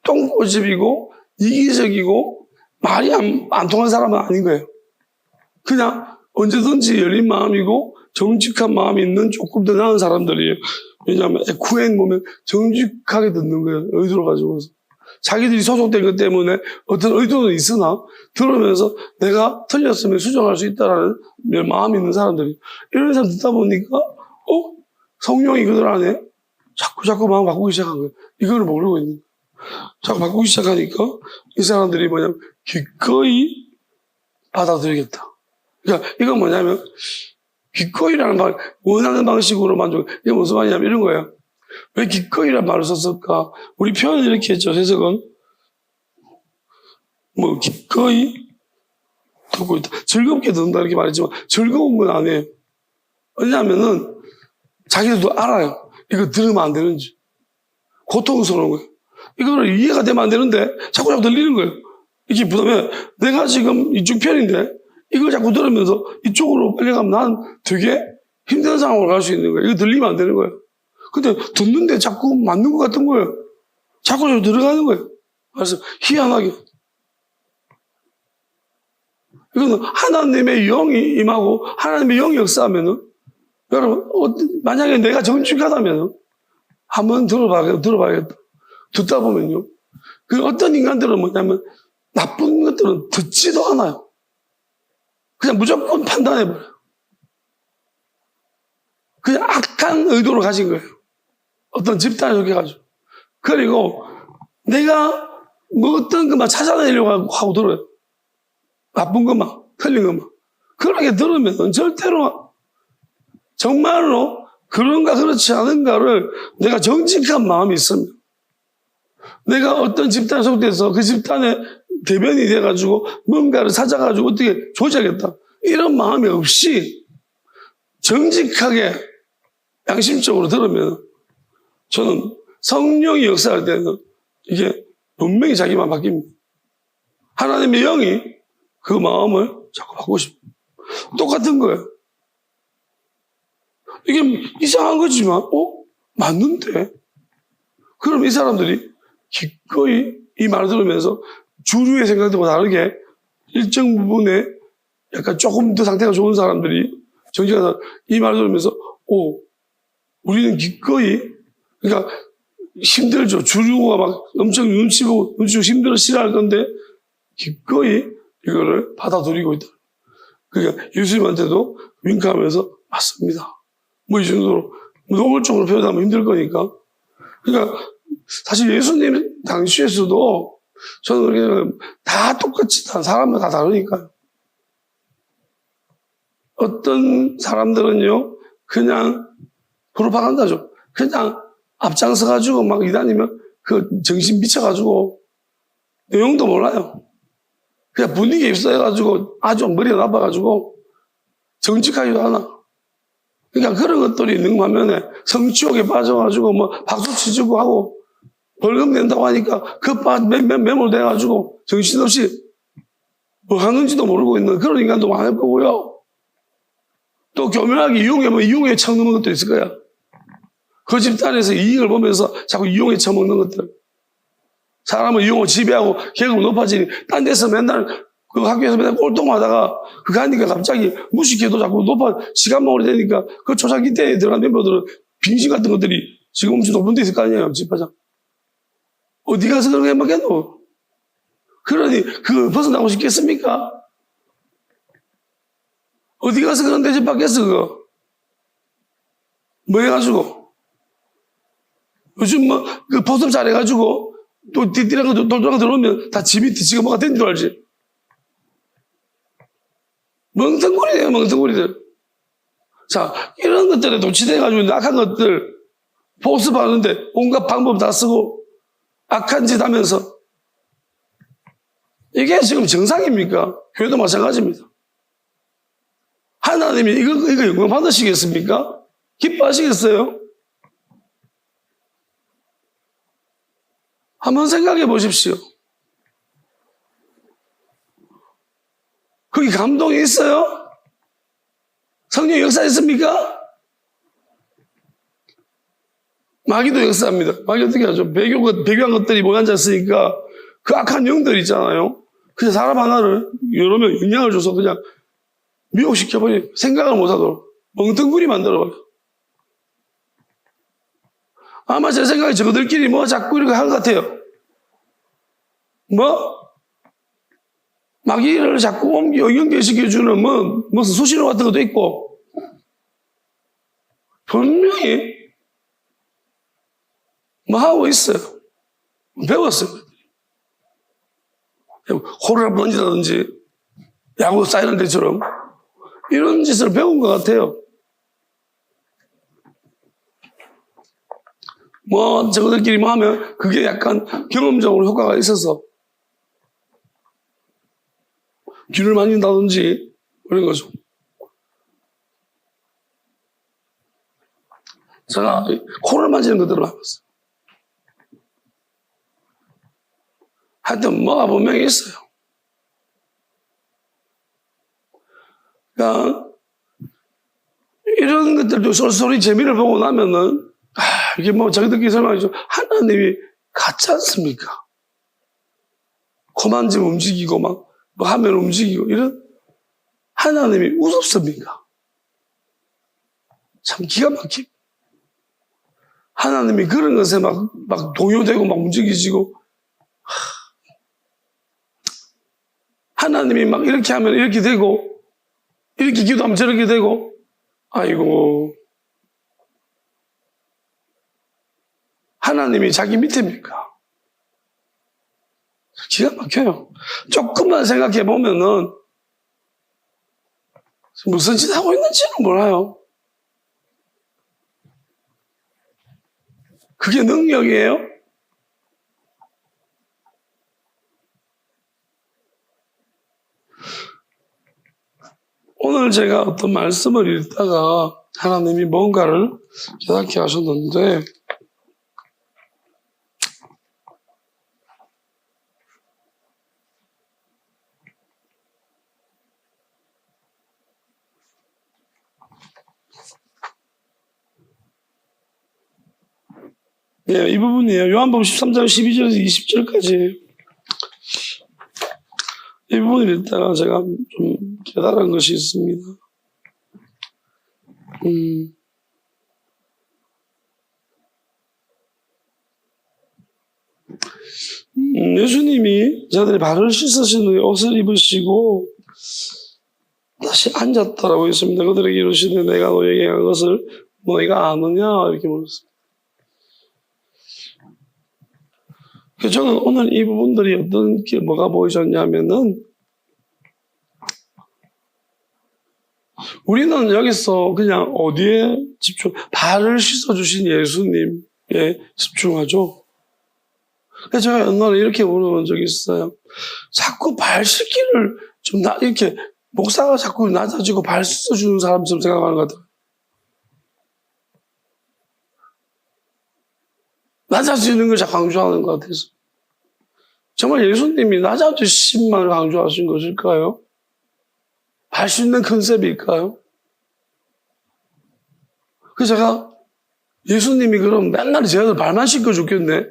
똥꼬집이고 이기적이고 말이 안 통하는 사람은 아닌 거예요. 그냥 언제든지 열린 마음이고 정직한 마음이 있는 조금 더 나은 사람들이에요. 왜냐하면 에쿠엔 보면 정직하게 듣는 거예요. 의도를 가지고서. 자기들이 소속된 것 때문에 어떤 의도는 있으나 들으면서 내가 틀렸으면 수정할 수 있다라는 마음이 있는 사람들이 이런 사람 듣다 보니까 성령이 그들 안에 자꾸 마음 바꾸기 시작한 거예요. 이거를 모르고 있는 거예요. 자꾸 바꾸기 시작하니까 이 사람들이 뭐냐면 기꺼이 받아들이겠다. 그러니까 이건 뭐냐면 기꺼이라는 말 원하는 방식으로 만족. 이게 무슨 말이냐면 이런 거예요. 왜 기꺼이라는 말을 썼을까? 우리 표현을 이렇게 했죠. 해석은 기꺼이 듣고 있다. 즐겁게 듣는다 이렇게 말했지만 즐거운 건 아니에요. 왜냐하면은 자기들도 알아요. 이거 들으면 안 되는지. 고통스러운 거예요. 이거를 이해가 되면 안 되는데 자꾸 들리는 거예요. 이게 부담해. 내가 지금 이쪽 편인데 이걸 자꾸 들으면서 이쪽으로 빨리 가면 난 되게 힘든 상황으로 갈 수 있는 거예요. 이거 들리면 안 되는 거예요. 근데 듣는데 자꾸 맞는 것 같은 거예요. 자꾸 들어가는 거예요. 그래서 희한하게. 이거는 하나님의 영이 임하고 하나님의 영이 역사하면은 여러분 만약에 내가 정직하다면은 한번 들어봐야겠다. 듣다 보면요. 그 어떤 인간들은 뭐냐면 나쁜 것들은 듣지도 않아요. 그냥 무조건 판단해버려요. 그냥 악한 의도를 가진 거예요. 어떤 집단에 속해가지고. 그리고 내가 어떤 것만 찾아내려고 하고 들어요. 나쁜 것만, 틀린 것만. 그렇게 들으면 절대로 정말로 그런가 그렇지 않은가를 내가 정직한 마음이 있으면 내가 어떤 집단에 속돼서 그 집단의 대변이 돼가지고 뭔가를 찾아가지고 어떻게 조작했다. 이런 마음이 없이 정직하게 양심적으로 들으면 저는 성령이 역사할 때는 이게 분명히 자기 마음 바뀝니다. 하나님의 영이 그 마음을 자꾸 바꾸고 싶어요. 똑같은 거예요. 이게 이상한 거지만 맞는데? 그럼 이 사람들이 기꺼이 이 말을 들으면서 주류의 생각들과 다르게 일정 부분에 약간 조금 더 상태가 좋은 사람들이 정직하다 이 말을 들으면서 우리는 기꺼이 그러니까 힘들죠. 주류가 막 엄청 눈치 주고 힘들어 싫어할 건데 기꺼이 이거를 받아들이고 있다. 그러니까 예수님한테도 윙크하면서 맞습니다. 이 정도로 노골적으로 표현하면 힘들 거니까. 그러니까 사실 예수님 당시에서도 저는 그냥 다 똑같이 사람은 다 다르니까요. 어떤 사람들은요 그냥 프로파간다죠. 그냥 앞장서가지고 막 이다니면 그 정신 미쳐가지고 내용도 몰라요. 그냥 분위기에 입사해가지고 아주 머리가 나빠가지고 정직하지도 않아. 그러니까 그런 것들이 있는 반면에 성취욕에 빠져가지고 뭐 박수 치주고 하고 벌금 낸다고 하니까 그 매몰돼가지고 정신없이 뭐 하는지도 모르고 있는 그런 인간도 많을 거고요. 또 교묘하게 이용해 처먹는 것도 있을 거야. 그 집단에서 이익을 보면서 자꾸 이용해 처먹는 것들. 사람을 이용하고 지배하고 계급 높아지니 딴 데서 맨날 그 학교에서 맨날 꼴통하다가 그거 하니까 갑자기 무식해도 자꾸 시간먹으려 되니까 그 초창기 때에 들어간 멤버들은 빙신 같은 것들이 지금 엄청 높은 데 있을 거 아니에요, 집화장. 어디 가서 그런 거 해먹겠노? 그러니 그 벗어나고 싶겠습니까? 어디 가서 그런 데 집합겠어, 그거? 뭐 해가지고? 요즘 뭐, 그 보습 잘해가지고 또 띠띠랑 거 돌돌랑 들어오면 다 집이 지가 뭐가 된 줄 알지? 멍텅구리네요, 멍텅구리들. 자, 이런 것들에 도취돼가지고 악한 것들 보습하는데 온갖 방법 다 쓰고 악한 짓 하면서 이게 지금 정상입니까? 교회도 마찬가지입니다. 하나님이 이거 영광 받으시겠습니까? 기뻐하시겠어요? 한번 생각해 보십시오. 거기 감동이 있어요? 성령 역사 있습니까? 마귀도 역사합니다. 마귀 어떻게 하죠? 배교한 것들이 모여 앉았으니까 그 악한 영들 있잖아요. 그냥 사람 하나를 여러 명 영향을 줘서 그냥 미혹시켜버려요. 생각을 못하도록 멍텅구리 만들어버려요. 아마 제 생각에 저들끼리 뭐 자꾸 이렇게 한 것 같아요. 뭐? 마귀를 자꾸 연결시켜주는 무슨 수신호 같은 것도 있고 분명히 뭐 하고 있어요. 배웠어요. 호를 던지다든지 야구 쌓이는 데처럼 이런 짓을 배운 것 같아요. 뭐 저들끼리 뭐 하면 그게 약간 경험적으로 효과가 있어서 귀를 만진다든지 그런 거죠. 제가 코를 만지는 것들을 해봤어요. 하여튼 뭐가 분명히 있어요. 그러니까 이런 것들도 쏠쏠이 재미를 보고 나면은 이게 뭐 자기들끼리 설명하죠. 하나님이 같지 않습니까? 코 만지면 움직이고 막 뭐 하면 움직이고 이런 하나님이 우습습니까? 참 기가 막힙. 하나님이 그런 것에 막 동요되고 막 움직이시고 하나님이 막 이렇게 하면 이렇게 되고 이렇게 기도하면 저렇게 되고 아이고 하나님이 자기 밑입니까? 기가 막혀요. 조금만 생각해 보면은 무슨 짓 하고 있는지는 몰라요. 그게 능력이에요? 오늘 제가 어떤 말씀을 읽다가 하나님이 뭔가를 깨닫게 하셨는데 네, 이 부분이에요. 요한복음 13장 12절에서 20절까지 이 부분을 읽다가 제가 좀 깨달은 것이 있습니다. 예수님이 자들의 발을 씻으신 후에 옷을 입으시고 다시 앉았다라고 했습니다. 그들에게 이르시되 내가 너에게 한 것을 너희가 아느냐 이렇게 물었습니다. 저는 오늘 이 부분들이 어떤 게 뭐가 보이셨냐면은 우리는 여기서 그냥 어디에 발을 씻어주신 예수님에 집중하죠. 그래서 제가 옛날에 이렇게 물어본 적이 있어요. 자꾸 발 씻기를 이렇게 목사가 자꾸 낮아지고 발 씻어주는 사람처럼 생각하는 것 같아요. 낮아지는 걸 자꾸 강조하는 것 같아서. 정말 예수님이 낮아지심만 강조하신 것일까요? 발 씻는 컨셉일까요? 그래서 제가 예수님이 그럼 맨날 제 아들 발만 씻겨줬겠네?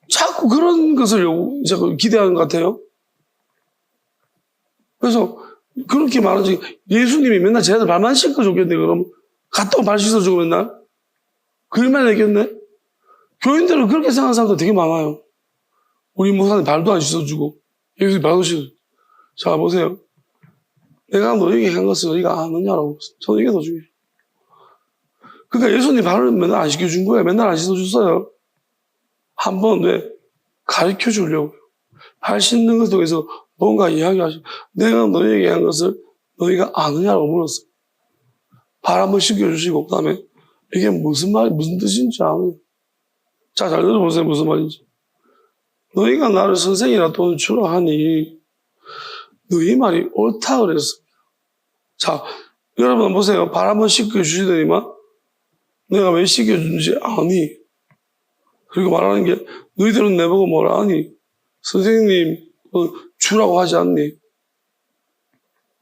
자꾸 그런 것을 자꾸 기대하는 것 같아요. 그래서 그렇게 말하지, 예수님이 맨날 제 아들 발만 씻겨줬겠네, 그럼? 갔다 오면 발 씻어주고 맨날? 그 일만 했겠네? 교인들은 그렇게 생각하는 사람들 되게 많아요. 우리 목사님 발도 안 씻어주고, 예수님 발도 씻어주고. 자, 보세요. 내가 너에게 한 것을 너희가 아느냐라고. 저는 이게 더 중요해요. 그러니까 예수님 발을 맨날 안 씻겨준 거예요. 맨날 안 씻어줬어요. 한번 왜? 가르쳐 주려고요. 발 씻는 것 속에서 뭔가 이야기하시고, 내가 너희에게 한 것을 너희가 아느냐라고 물었어요. 발 한번 씻겨주시고, 그 다음에 이게 무슨 뜻인지 아느냐. 자, 잘 들어보세요. 무슨 말인지. 너희가 나를 선생이라 또는 주라 하니, 너희 말이 옳다 그랬습니다. 자, 여러분 보세요. 발 한번 씻겨주시더니만, 내가 왜 씻겨준지 아니. 그리고 말하는 게, 너희들은 내보고 뭐라 하니? 선생님, 주라고 하지 않니?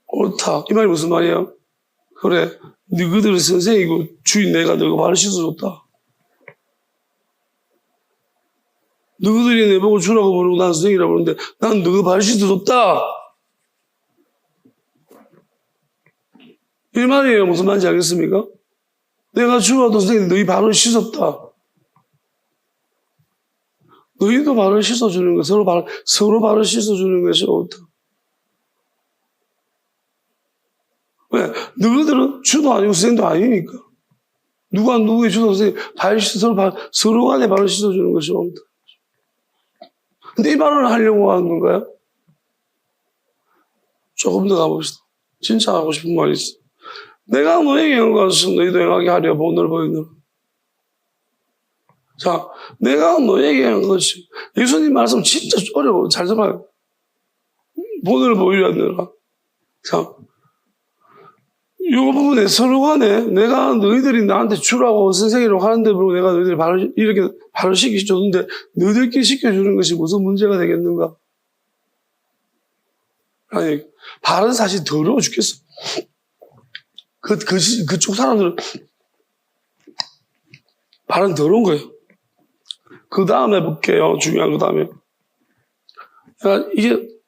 옳다. 이 말이 무슨 말이야? 그래. 너희들은 선생이고, 주인 내가 너희 발을 씻어줬다. 너희들이 내보고 주라고 부르고 난 선생이라고 그러는데, 난 너희 발을 씻어줬다. 이 말이에요. 무슨 말인지 알겠습니까? 내가 주라도 선생님 너희 발을 씻었다. 너희도 발을 씻어주는 거, 서로 발을 씻어주는 것이 옳다. 왜? 너희들은 주도 아니고 선생도 아니니까. 누가 누구의 주도 선생님, 서로 간에 발을 씻어주는 것이 옳다. 근데 이 말을 하려고 하는 건가요? 조금 더 가봅시다. 진짜 하고 싶은 말이 있어. 내가 너에게 한 것은 너희도 행하게 하려 본을 보이느라. 자, 내가 너에게 한 것이, 예수님 말씀 진짜 어려워. 잘 들어봐요. 본을 보이려느라. 자, 이 부분에 서로 간에 내가 너희들이 나한테 주라고 선생이라고 하는데 불구하고 내가 너희들이 이렇게 발을 시켜줬는데 너희들끼리 시켜주는 것이 무슨 문제가 되겠는가? 아니, 발은 사실 더러워 죽겠어. 그쪽 사람들은 발은 더러운 거예요. 그 다음에 볼게요. 중요한 그 다음에.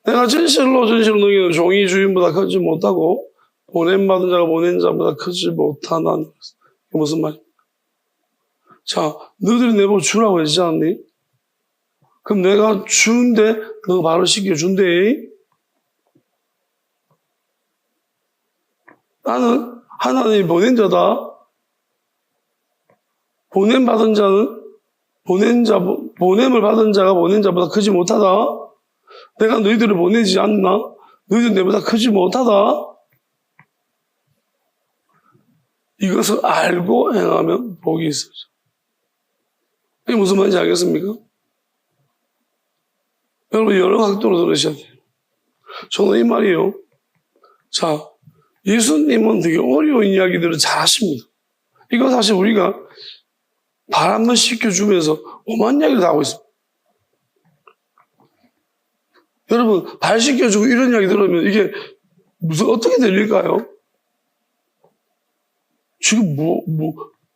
내가 진실로 너희는 종이 주인보다 크지 못하고 보냄받은 자가 보낸 자보다 크지 못하나니. 이게 무슨 말이야? 자, 너희들이 내보고 주라고 했지 않니? 그럼 내가 주는데 너가 발을 씻겨준대. 나는 하나님이 보낸 자다. 보냄을 받은 자가 보낸 자보다 크지 못하다. 내가 너희들을 보내지 않나? 너희들 내보다 크지 못하다. 이것을 알고 행하면 복이 있어요. 이게 무슨 말인지 알겠습니까? 여러분 여러 각도로 들으셔야 돼요. 저는 이 말이요. 자, 예수님은 되게 어려운 이야기들을 잘 하십니다. 이거 사실 우리가 발 한 번 씻겨주면서 오만 이야기를 다 하고 있습니다. 여러분 발 씻겨주고 이런 이야기 들으면 이게 어떻게 들릴까요? 지금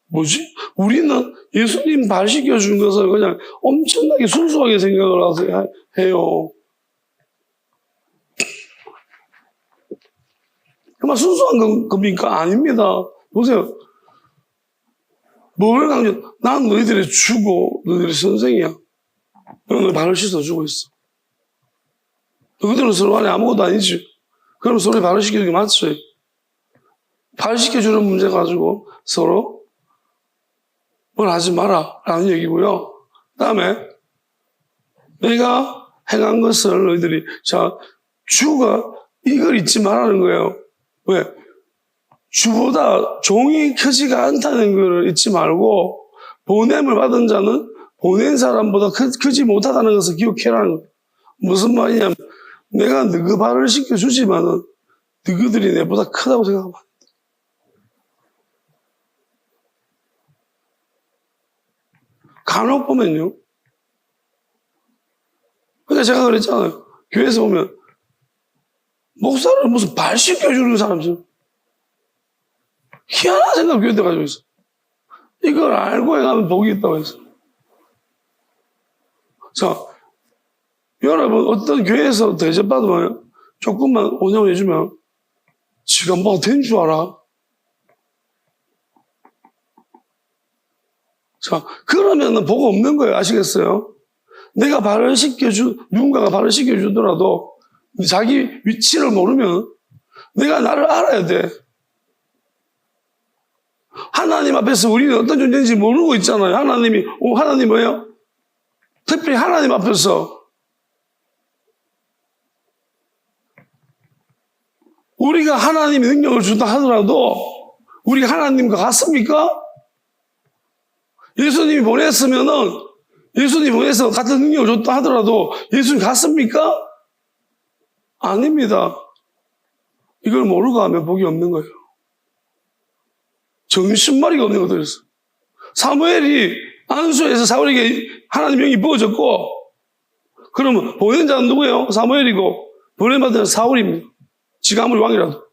뭐지? 우리는 예수님 발 씻겨준 것을 그냥 엄청나게 순수하게 생각을 해요. 정말 순수한 겁니까? 아닙니다. 보세요. 뭘 강조? 난 너희들이 주고 너희들이 선생이야. 너희들 발을 씻어주고 있어. 너희들은 서로 간에 아무것도 아니지. 그럼 서로 발을 씻겨주는 게 맞지? 발 씻겨주는 문제 가지고 서로 뭘 하지 마라 라는 얘기고요. 그 다음에 내가 행한 것을 너희들이 주가 이걸 잊지 말라는 거예요. 왜? 주보다 종이 크지가 않다는 걸 잊지 말고 보냄을 받은 자는 보낸 사람보다 크지 못하다는 것을 기억해라는 거예요. 무슨 말이냐면 내가 너희 발을 씻겨주지만은 너희들이 내보다 크다고 생각하면 안 돼. 간혹 보면요. 그러니까 제가 그랬잖아요. 교회에서 보면 목사를 무슨 발 씻겨주는 사람처럼 희한한 생각 교회에 가지고 있어. 이걸 알고 행하면 복이 있다고 해서. 자, 여러분 어떤 교회에서 대접받으면 조금만 온양을 해주면 지가 뭐가 된 줄 알아? 자, 그러면은 복 없는 거예요. 아시겠어요? 내가 누군가가 발을 씻겨주더라도 자기 위치를 모르면 내가 나를 알아야 돼. 하나님 앞에서 우리는 어떤 존재인지 모르고 있잖아요. 하나님 뭐예요? 특별히 하나님 앞에서 우리가 하나님이 능력을 준다 하더라도 우리가 하나님과 같습니까? 예수님이 보내서 같은 능력을 줬다 하더라도 예수님 같습니까? 아닙니다. 이걸 모르고 하면 복이 없는 거예요. 정신머리가 없는 것들이었어. 사무엘이 안수에서 사울에게 하나님 영이 부어졌고, 그러면 보낸 자는 누구예요? 사무엘이고, 보내받은 사울입니다. 지가 아무리 왕이라도.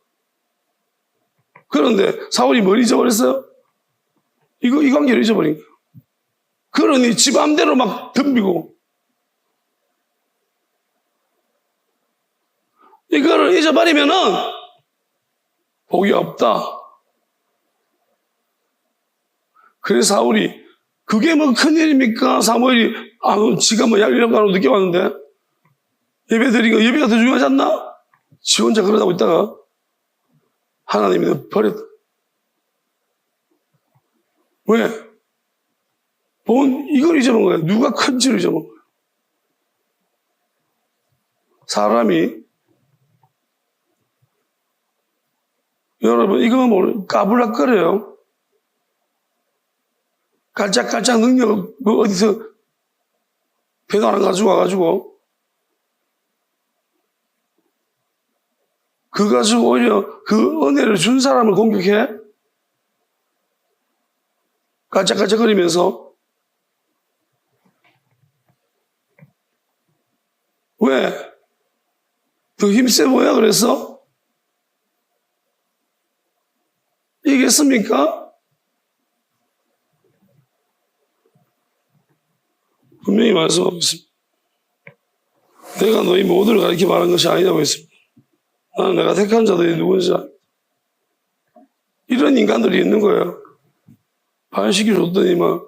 그런데 사울이 뭘 잊어버렸어요? 이 관계를 잊어버린 거예요. 그러니 지 맘대로 막 덤비고, 이거를 잊어버리면은 복이 없다. 그래서 사울이 그게 뭐 큰일입니까? 사무엘이 지가 뭐 약이라고 늦게 왔는데 예배 드리고 예배가 더 중요하지 않나? 지 혼자 그러다고 있다가 하나님이 버렸다. 왜? 이걸 잊어먹은 거야. 누가 큰지를 잊어먹은 거야. 사람이 여러분 이거 모르 까불락거려요. 깔짝깔짝 능력을 어디서 배도 안 가지고 와가지고 그거 가지고 오히려 그 은혜를 준 사람을 공격해? 깔짝깔짝거리면서 왜? 더 힘세 보여 그래서? 이겠습니까? 분명히 말씀하고 있습니다. 내가 너희 모두를 가르쳐 말한 것이 아니라고 했습니다. 나는 내가 택한 자들이 누군지 이런 인간들이 있는 거예요. 발시켜줬더니만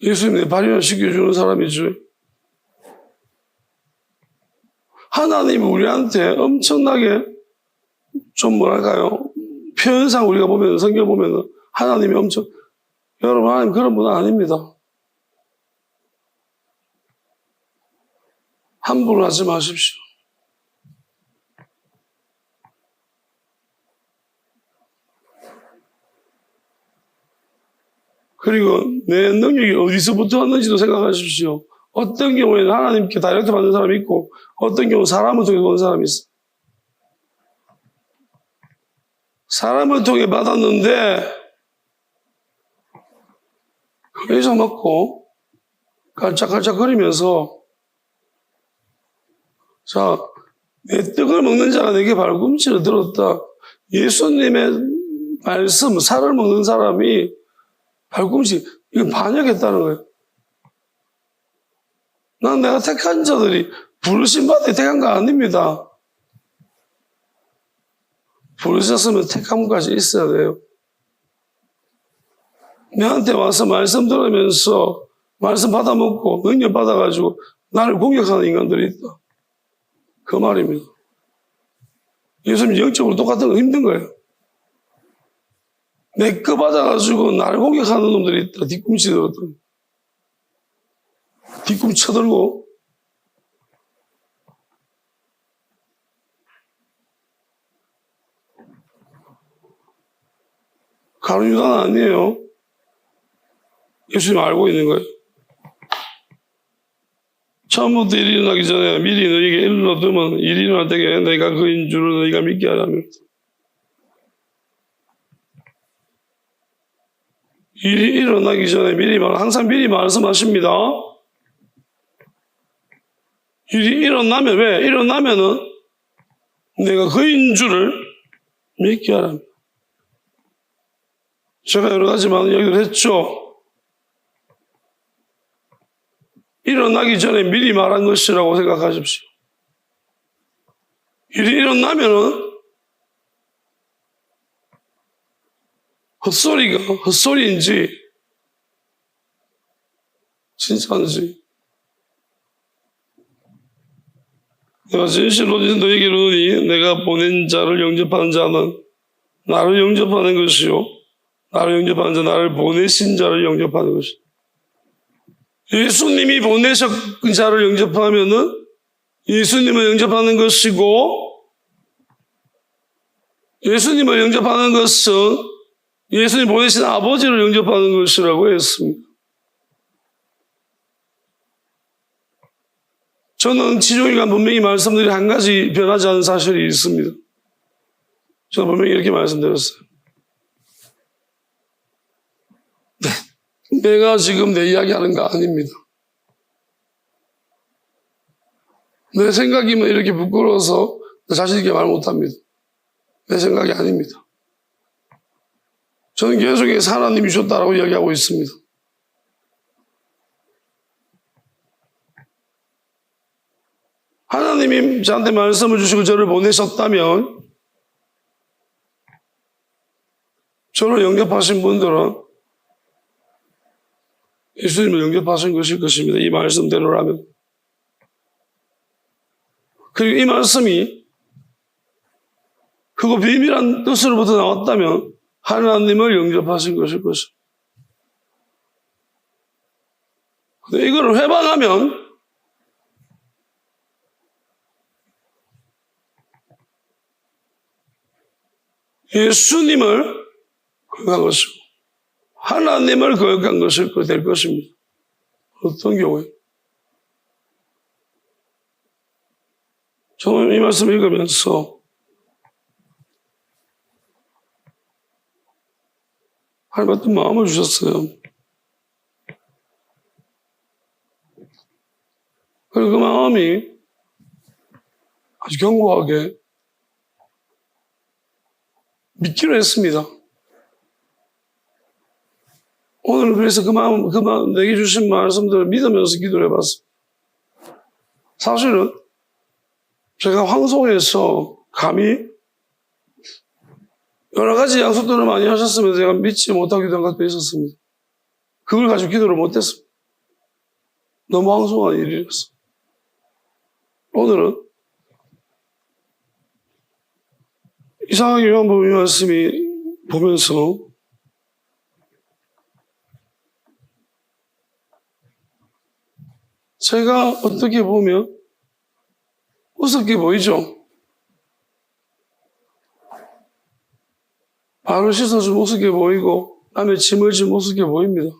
예수님 내 발이나 시켜주는 사람이지. 하나님이 우리한테 엄청나게 좀 뭐랄까요? 표현상 우리가 보면 성경 보면 하나님이 여러분 하나님 그런 분은 아닙니다. 함부로 하지 마십시오. 그리고 내 능력이 어디서부터 왔는지도 생각하십시오. 어떤 경우에는 하나님께 다이렉트 받는 사람이 있고 어떤 경우는 사람을 통해 본 사람이 있어. 사람을 통해 받았는데 거기서 먹고 깔짝깔짝거리면서 자, 내 떡을 먹는 자가 내게 발꿈치를 들었다. 예수님의 말씀, 살을 먹는 사람이 발꿈치, 이거 반역했다는 거예요. 난 내가 택한 자들이 부르신 바에 택한 거 아닙니다. 부르셨으면 택함까지 있어야 돼요. 내한테 와서 말씀 들으면서 말씀 받아먹고 능력 받아가지고 나를 공격하는 인간들이 있다. 그 말입니다. 예수님 영적으로 똑같은 거 힘든 거예요. 내 거 받아가지고 나를 공격하는 놈들이 있다. 뒤꿈치 들었더니. 뒤꿈치 쳐들고. 가룟유다는 아니에요. 예수님 알고 있는 거예요. 처음부터 일이 일어나기 전에 미리 너희에게 일러두면 일이 일어날 때에 내가 그인 줄을 너희가 믿게 하라며. 일이 일어나기 전에 항상 미리 말씀하십니다. 일이 일어나면, 왜? 일어나면은 내가 그인 줄을 믿게 하라며. 제가 여러 가지 많은 이야기를 했죠. 일어나기 전에 미리 말한 것이라고 생각하십시오. 일이 일어나면은 헛소리인지 진짜인지 내가 진실로 너에게 이르노니 내가 보낸 자를 영접하는 자는 나를 영접하는 것이요 나를 영접하는 자 나를 보내신 자를 영접하는 것이요. 예수님이 보내신 자를 영접하면은 예수님을 영접하는 것이고 예수님을 영접하는 것은 예수님 보내신 아버지를 영접하는 것이라고 했습니다. 저는 지종일관 분명히 말씀드린 한 가지 변하지 않은 사실이 있습니다. 저는 분명히 이렇게 말씀드렸어요. 내가 지금 내 이야기 하는 거 아닙니다. 내 생각이면 이렇게 부끄러워서 자신 있게 말 못합니다. 내 생각이 아닙니다. 저는 계속해서 하나님이 주셨다라고 이야기하고 있습니다. 하나님이 저한테 말씀을 주시고 저를 보내셨다면 저를 영접하신 분들은 예수님을 영접하신 것일 것입니다. 이 말씀대로라면. 그리고 이 말씀이 그거 비밀한 뜻으로부터 나왔다면 하나님을 영접하신 것일 것입니다. 근데 이거를 회방하면 예수님을 거역한 것이고 하나님을 거역한 것일 될 것입니다. 어떤 경우에? 저는 이 말씀을 읽으면서 하나님 어떤 마음을 주셨어요. 그리고 그 마음이 아주 견고하게 믿기로 했습니다. 오늘 그래서 그 마음, 내게 주신 말씀들을 믿으면서 기도를 해봤습니다. 사실은 제가 황송해서 감히 여러 가지 약속들을 많이 하셨으면 제가 믿지 못하기도 한 것도 있었습니다. 그걸 가지고 기도를 못했습니다. 너무 황송한 일이었어. 오늘은 이상하게 요한복음 이 말씀이 보면서 제가 어떻게 보면 우습게 보이죠? 발을 씻어주면 우습게 보이고 남의 짐을 지면 우습게 보입니다.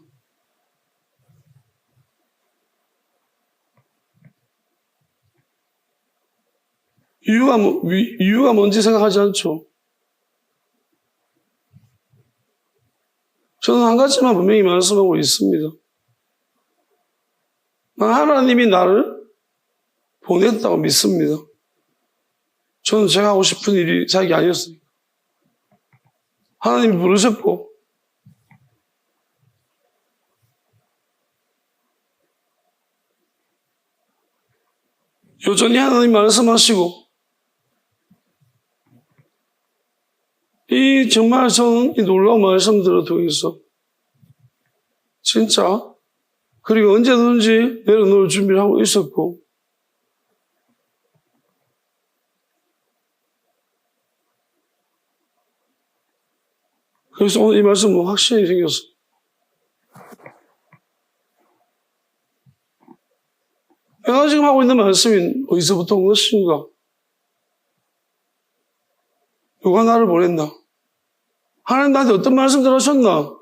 이유가 뭔지 생각하지 않죠? 저는 한 가지만 분명히 말씀하고 있습니다. 하나님이 나를 보냈다고 믿습니다. 저는 제가 하고 싶은 일이 자기 아니었어요. 하나님이 부르셨고 여전히 하나님 말씀하시고 정말 저는 이 놀라운 말씀들을 통해서 진짜 그리고 언제든지 내려놓을 준비를 하고 있었고 그래서 오늘 이 말씀은 확신이 생겼어요. 내가 지금 하고 있는 말씀이 어디서부터 온 것인가? 누가 나를 보냈나? 하나님 나한테 어떤 말씀들 하셨나?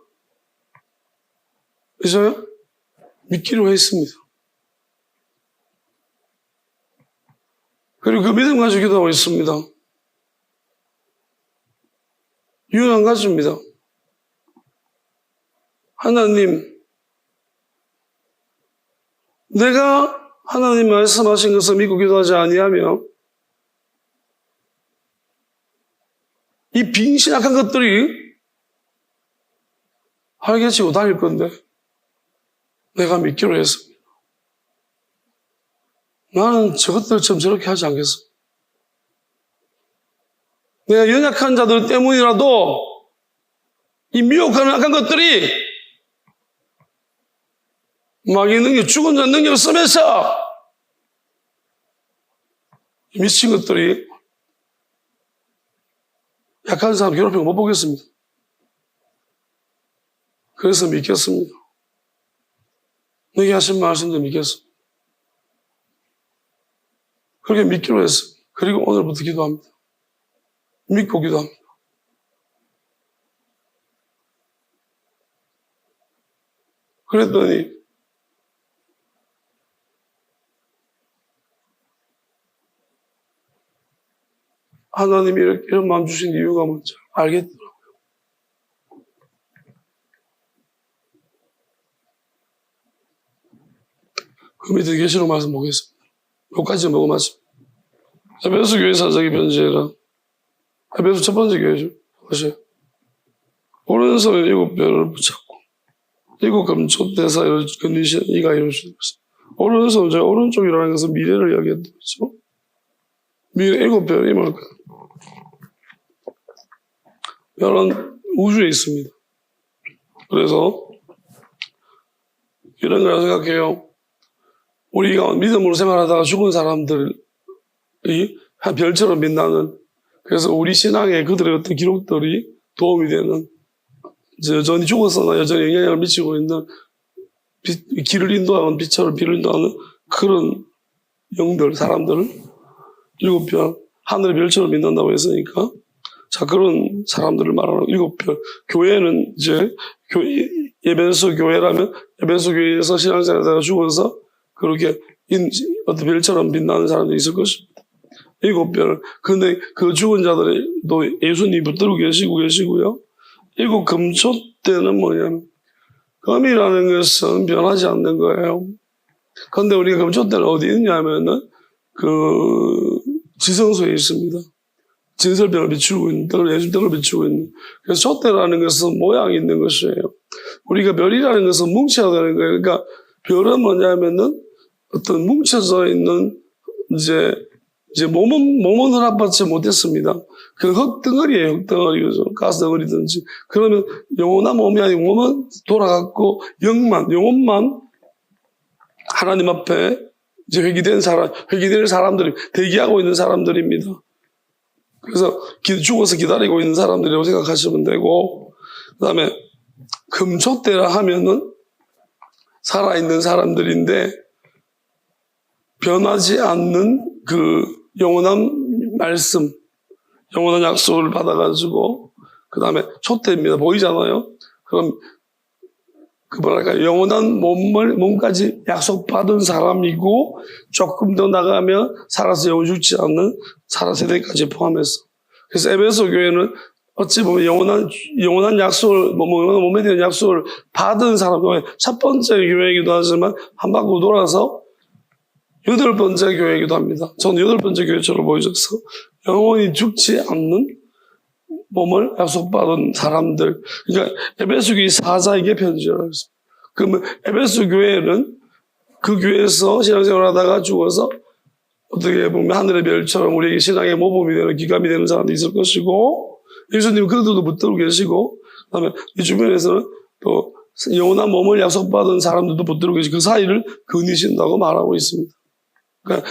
그래서요? 믿기로 했습니다. 그리고 그 믿음 가지고 기도하고 있습니다. 이유는 한 가지입니다. 하나님, 내가 하나님 말씀하신 것을 믿고 기도하지 아니하며 이 빙신악한 것들이 활개치고 다닐 건데 내가 믿기로 했습니다. 나는 저것들처럼 저렇게 하지 않겠습니다. 내가 연약한 자들 때문이라도 이 미혹하는 악한 것들이 마귀의 능력, 죽은 자 능력을 쓰면서 미친 것들이 약한 사람 괴롭히고 못 보겠습니다. 그래서 믿겠습니다. 내게 하신 말씀도 믿겠습니다. 그렇게 믿기로 했습니다. 그리고 오늘부터 기도합니다. 믿고 기도합니다. 그랬더니 하나님이 이런 마음 주신 이유가 뭔지 알겠더라고요. 그 밑에 계시록 말씀 보겠습니다. 여기까지 보고 말씀. 에베소 교회 사자기 편지라. 에베소 첫 번째 교회죠. 보세요. 오른손에 7뼈를 붙잡고 7 금초 대사를 건드시는 이가 이루시는 것입니다. 오른손, 제가 오른쪽이라는 것은 미래를 이야기했던 거죠. 미래 7뼈는 뭘까요? 뼈는 우주에 있습니다. 그래서 이런 걸 생각해요. 우리가 믿음으로 생활하다가 죽은 사람들이 한 별처럼 빛나는, 그래서 우리 신앙에 그들의 어떤 기록들이 도움이 되는, 여전히 죽었으나 여전히 영향을 미치고 있는 길을 인도하는 빛처럼 빛을 인도하는 그런 영들, 사람들을 7별, 하늘의 별처럼 빛난다고 했으니까, 자, 그런 사람들을 말하는 7별. 교회는 이제, 에베소 교회라면, 에베소 교회에서 신앙생활하다가 죽어서 그렇게 어떤 별처럼 빛나는 사람들이 있을 것입니다. 7별. 근데 그 죽은 자들이 또 예수님 붙들고 계시고요. 7 금초대는 뭐냐면, 금이라는 것은 변하지 않는 거예요. 그런데 우리가 금초대는 어디 있냐면은, 지성소에 있습니다. 진설병을 비추고 있는, 예수병을 비추고 있는. 그래서 촛대라는 것은 모양이 있는 것이에요. 우리가 별이라는 것은 뭉쳐야 되는 거예요. 그러니까 별은 뭐냐면은 어떤 뭉쳐져 있는 이제 몸은 혼합받지 못했습니다. 그 흙덩어리예요, 흙덩어리. 가스덩어리든지. 그러면 영혼한 몸이 아니고 몸은 돌아갔고 영혼만 하나님 앞에 이제 회개될 사람들이 대기하고 있는 사람들입니다. 그래서 죽어서 기다리고 있는 사람들이라고 생각하시면 되고, 그 다음에 금초대라 하면은 살아있는 사람들인데 변하지 않는 그 영원한 말씀, 영원한 약속을 받아가지고, 그 다음에 촛대입니다. 보이잖아요? 그럼 영원한 몸까지 약속받은 사람이고, 조금 더 나가면 살아서 영원 죽지 않는 살아 세대까지 포함해서. 그래서 에베소 교회는 어찌 보면 영원한 약속을, 몸에 대한 약속을 받은 사람, 첫 번째 교회이기도 하지만, 한 바퀴 돌아서 8번째 교회이기도 합니다. 저는 8번째 교회처럼 보여져서, 영원히 죽지 않는 몸을 약속받은 사람들. 그러니까 에베소 교회 사자에게 편지를 했습니다. 그러면 에베소 교회는 그 교회에서 신앙생활 하다가 죽어서 어떻게 보면 하늘의 별처럼 우리에게 신앙의 모범이 되는, 기감이 되는 사람도 있을 것이고, 예수님 그들도 붙들고 계시고, 그 다음에 이 주변에서는 또 영원한 몸을 약속받은 사람들도 붙들고 계시고, 그 사이를 거니신다고 말하고 있습니다. 그러니까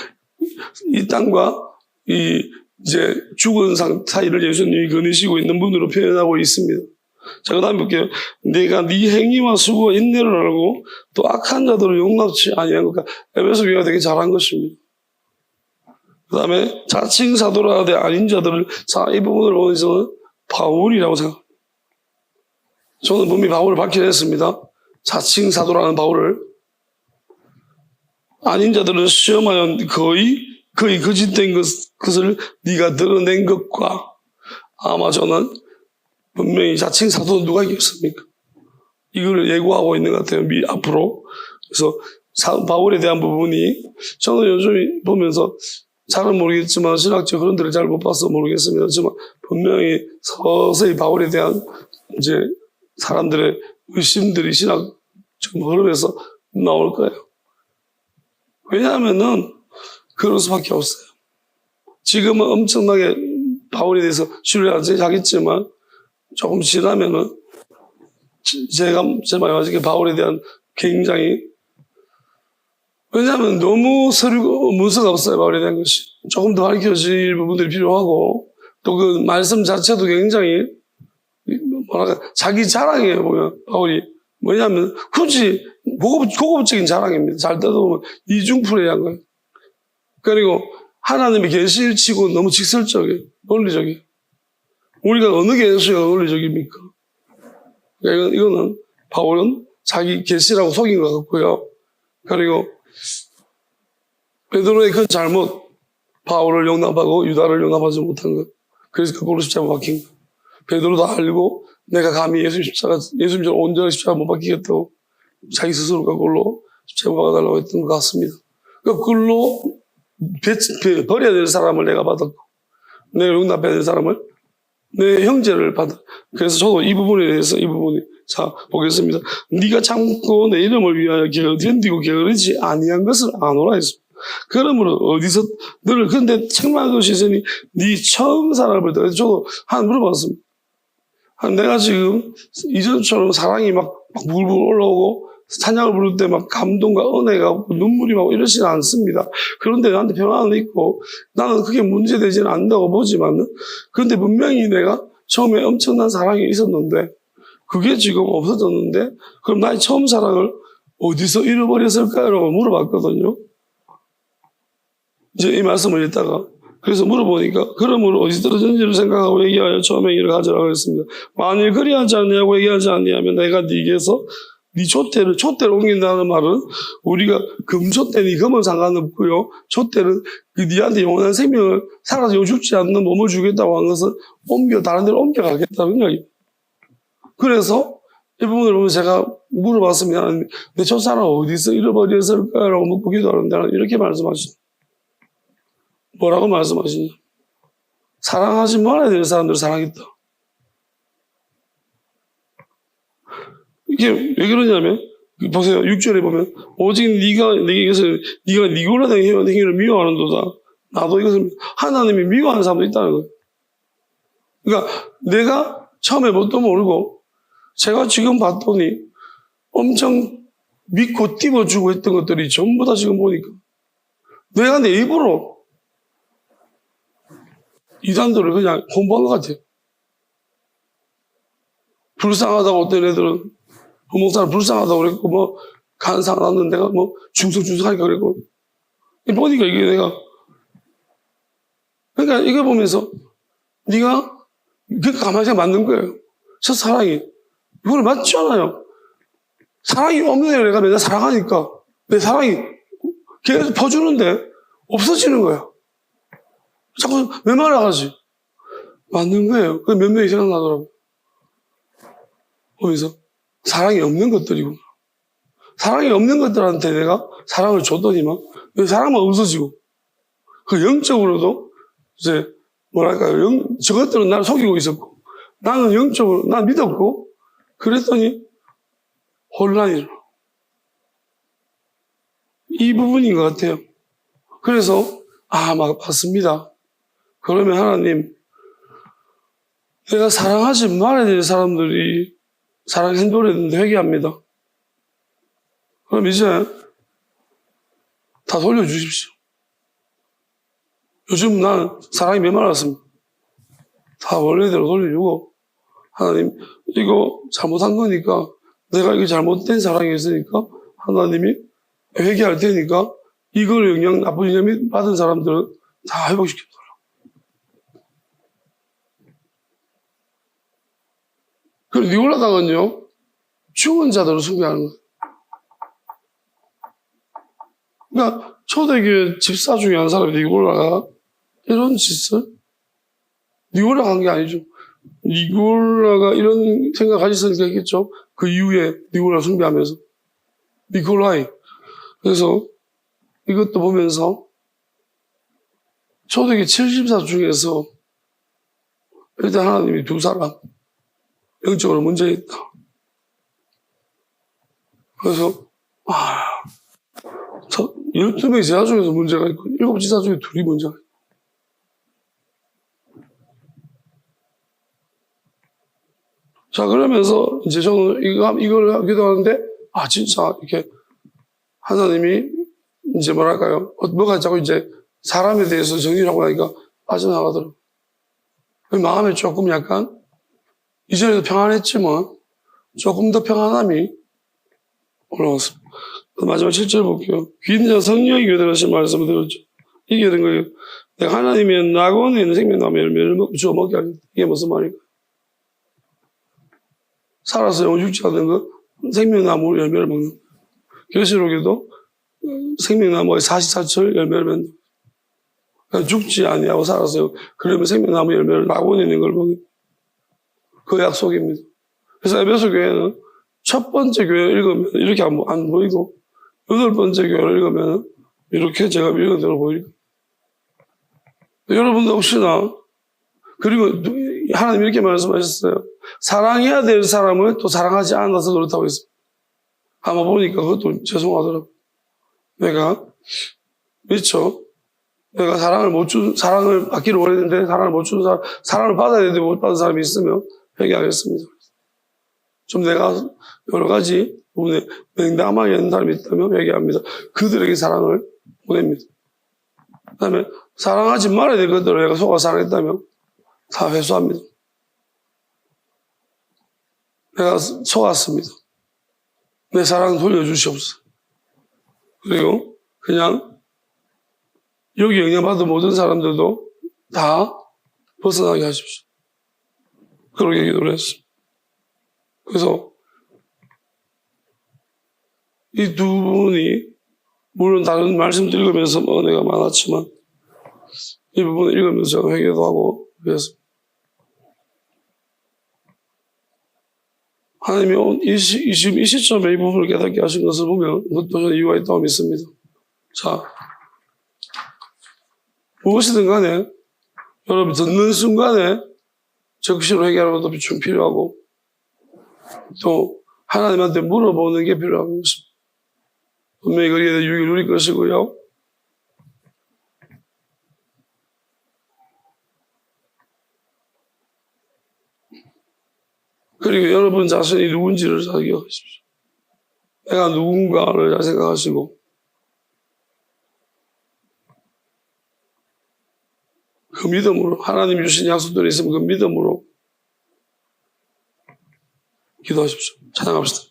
이 땅과 이제 죽은 사이를 예수님이 거니시고 있는 분으로 표현하고 있습니다. 자, 그 다음에 볼게요. 내가 네 행위와 수고와 인내를 알고 또 악한 자들을 용납치 아니한 것. 그러니까 에베소 교회가 되게 잘한 것입니다. 그 다음에 자칭 사도라 하되 아닌 자들을, 이 부분을 보면서 바울이라고 생각합니다. 저는 분명히 바울을 밝혀냈습니다. 자칭 사도라는 바울을 아닌 자들은 시험하여 거의 거짓된 것을 네가 드러낸 것과 아마 저는 분명히 자칭 사도는 누가 있겠습니까? 이걸 예고하고 있는 것 같아요. 앞으로. 그래서 바울에 대한 부분이 저는 요즘 보면서 잘은 모르겠지만 신학적 그런들을 잘 못 봐서 모르겠습니다. 하지만 분명히 서서히 바울에 대한 이제 사람들의 의심들이 신학적 흐름에서 나올 거예요. 왜냐하면은 그럴 수밖에 없어요. 지금은 엄청나게 바울에 대해서 신뢰하겠지만 조금 지나면은 제 말씀에 바울에 대한 굉장히 왜냐하면 너무 문서가 없어요. 바울에 대한 것이 조금 더 밝혀질 부분들이 필요하고 또 그 말씀 자체도 굉장히 뭐랄까 자기 자랑이에요. 보면 바울이 뭐냐면 굳이 고급적인 자랑입니다. 잘 따져보면 이중풀이한 거예요. 그리고 하나님의 계시를 치고 너무 직설적이에요. 논리적이에요. 우리가 어느 계시가 논리적입니까? 그러니까 이거는 바울은 자기 계시라고 속인 것 같고요. 그리고 베드로의 그 잘못, 바울을 용납하고 유다를 용납하지 못한 것. 그래서 거꾸로 십자가 못 박힌 것. 베드로도 알고 내가 감히 예수님처럼 온전히 십자가 못 박히겠다고 자기 스스로 거꾸로 십자가 못 박아달라고 했던 것 같습니다. 거꾸로 버려야 될 사람을 내가 받았고 내가 용납해야 될 사람을 내 형제를 받아. 그래서 저도 이 부분에 대해서 자 보겠습니다. 네가 참고 내 이름을 위하여 견디고 게으르지 아니한 것을 아노라 했습니다. 그러므로 어디서 너를 근데 책망할 것이 있으니 네 처음 사랑을 볼 때 저도 물어봤습니다. 내가 지금 이전처럼 사랑이 막 불불 올라오고 찬양을 부를 때 막 감동과 은혜가 눈물이 막 이러지는 않습니다. 그런데 나한테 평안은 있고 나는 그게 문제되지는 않는다고 보지만 그런데 분명히 내가 처음에 엄청난 사랑이 있었는데 그게 지금 없어졌는데 그럼 나의 처음 사랑을 어디서 잃어버렸을까요? 라고 물어봤거든요. 이제 이 말씀을 읽다가 그래서 물어보니까 그러므로 어디서 떨어졌는지를 생각하고 얘기하여 처음에 이를 가져라고 했습니다. 만일 그리하지 않냐고 얘기하지 않냐면 내가 네게서 네 촛대를 옮긴다는 말은 우리가 금촛대니 금은 상관없고요. 촛대는 그 네한테 영원한 생명을 살아서 죽지 않는 몸을 주겠다고 한 것은 다른 데로 옮겨가겠다는 이야기입니다. 그래서 이 부분을 보면 제가 물어봤습니다. 내 첫사랑 어디서 잃어버렸을까라고 묻고 기도하는데 이렇게 말씀하십니다. 뭐라고 말씀하시냐? 사랑하지 말아야 될 사람들을 사랑했다. 이게 왜 그러냐면 보세요. 6절에 보면 오직 네가 내게서 네가 니골라당 해온 행위를 미워하는도다. 나도 이것을 하나님이 미워하는 사람도 있다는 거예요. 그러니까 내가 처음에 뭣도 모르고 제가 지금 봤더니 엄청 믿고 띄워주고 했던 것들이 전부 다 지금 보니까 내가 내 입으로 이단들을 그냥 공부한 것 같아요. 불쌍하다고 어떤 애들은 부목사를 불쌍하다고 그랬고 간상 났는 내가 중성하니까 그랬고 보니까 이게 내가 그러니까 이거 보면서 네가 가만히 생각 맞는 거예요. 저 사랑이 이거는 맞지 않아요. 사랑이 없는 애를 내가 맨날 사랑하니까 내 사랑이 계속 퍼주는데 없어지는 거야. 자꾸 왜 말아가지? 맞는 거예요. 그 몇 명이 생각나더라고요. 보면서 사랑이 없는 것들이구나. 사랑이 없는 것들한테 내가 사랑을 줬더니만 그 사랑만 없어지고 그 영적으로도 이제 뭐랄까요. 저것들은 나를 속이고 있었고 나는 영적으로 난 믿었고 그랬더니 혼란이 일어나. 이 부분인 것 같아요. 그래서 맞습니다. 그러면 하나님 내가 사랑하지 말아야 될 사람들이 사랑 행동을 했는데 회개합니다. 그럼 이제 다 돌려주십시오. 요즘 난 사랑이 메말랐습니다. 다 원래대로 돌려주고 하나님 이거 잘못한 거니까 내가 이게 잘못된 사랑이 있으니까 하나님이 회개할 테니까 이걸 나쁜 영향 받은 사람들은 다 회복시켜달라. 그리고 니골라당은요 죽은 자들을 숭배하는 거예요. 그러니까 초대교회 집사 중에 한 사람이 니골라가 이런 짓을 니골라가 한 게 아니죠. 니골라가 이런 생각 가졌으니까 했겠죠. 그 이후에 니골라 숭배하면서 니콜라이. 그래서 이것도 보면서 초대교회 70사 중에서 일단 하나님이 두 사람 영적으로 문제 있다. 그래서 12명의 제자 중에서 문제가 있고 7 지사 중에 2이 문제가 있고. 자, 그러면서 이제 저는 이걸 하기도 하는데, 진짜 이렇게 하나님이 이제 뭐랄까요. 뭐가 자꾸 이제 사람에 대해서 정리를 하고 나니까 빠져나가더라고요. 마음에 조금 약간 이전에도 평안했지만 조금 더 평안함이 올라왔습니다. 마지막 7절 볼게요. 귀인 자 성령이 교대하신 말씀을 들었죠. 이게 된 거예요. 내가 하나님의 낙원에 있는 생명나무 열매를 주워 먹게 하겠다. 이게 무슨 말일까? 살아서 영원 죽지 않는 거 생명나무 열매를 먹는. 계시록에도 생명나무의 44철 열매를 맺는. 그러니까 죽지 아니하고 살아서 그러면 생명나무 열매를 낙원에 있는 걸 먹는. 그 약속입니다. 그래서 에베소 교회는 첫 번째 교회를 읽으면 이렇게 안 보이고 8번째 교회를 읽으면 이렇게 제가 읽은 대로 보이고. 여러분도 혹시나 그리고 하나님 이렇게 말씀하셨어요. 사랑해야 될 사람을 또 사랑하지 않아서 그렇다고 했어요. 한번 보니까 그것도 죄송하더라고요. 내가 미쳐 내가 사랑을 받기를 원했는데 사랑을 못 준 사람, 사랑을 받아야 되는데 못 받은 사람이 있으면 회개하겠습니다. 좀 내가 여러 가지 부분에 냉담하게 있는 사람이 있다면 회개합니다. 그들에게 사랑을 보냅니다. 그 다음에 사랑하지 말아야 될 것들을 내가 속아 사랑했다면 다 회수합니다. 내가 속았습니다. 내 사랑 돌려주시옵소서. 그리고 그냥 여기 영향받은 모든 사람들도 다 벗어나게 하십시오. 그렇게 기도를 했습니다. 그래서 이 두 분이 물론 다른 말씀들 읽으면서 은혜가 많았지만 이 부분을 읽으면서 제가 회개도 하고 그래서 하나님이 이 시점에 이 부분을 깨닫게 하신 것을 보면 그것도 저는 이유가 있다고 믿습니다. 자, 무엇이든 간에 여러분 듣는 순간에 적시로 회개하는 것도 좀 필요하고 또 하나님한테 물어보는 게 필요한 것입니다. 분명히 거기에 대해 유익을 누릴 것이고요. 그리고 여러분 자신이 누군지를 잘 기억하십시오. 내가 누군가를 잘 생각하시고 그 믿음으로 하나님 주신 약속들이 있으면 그 믿음으로 기도하십시오. 찬양합시다.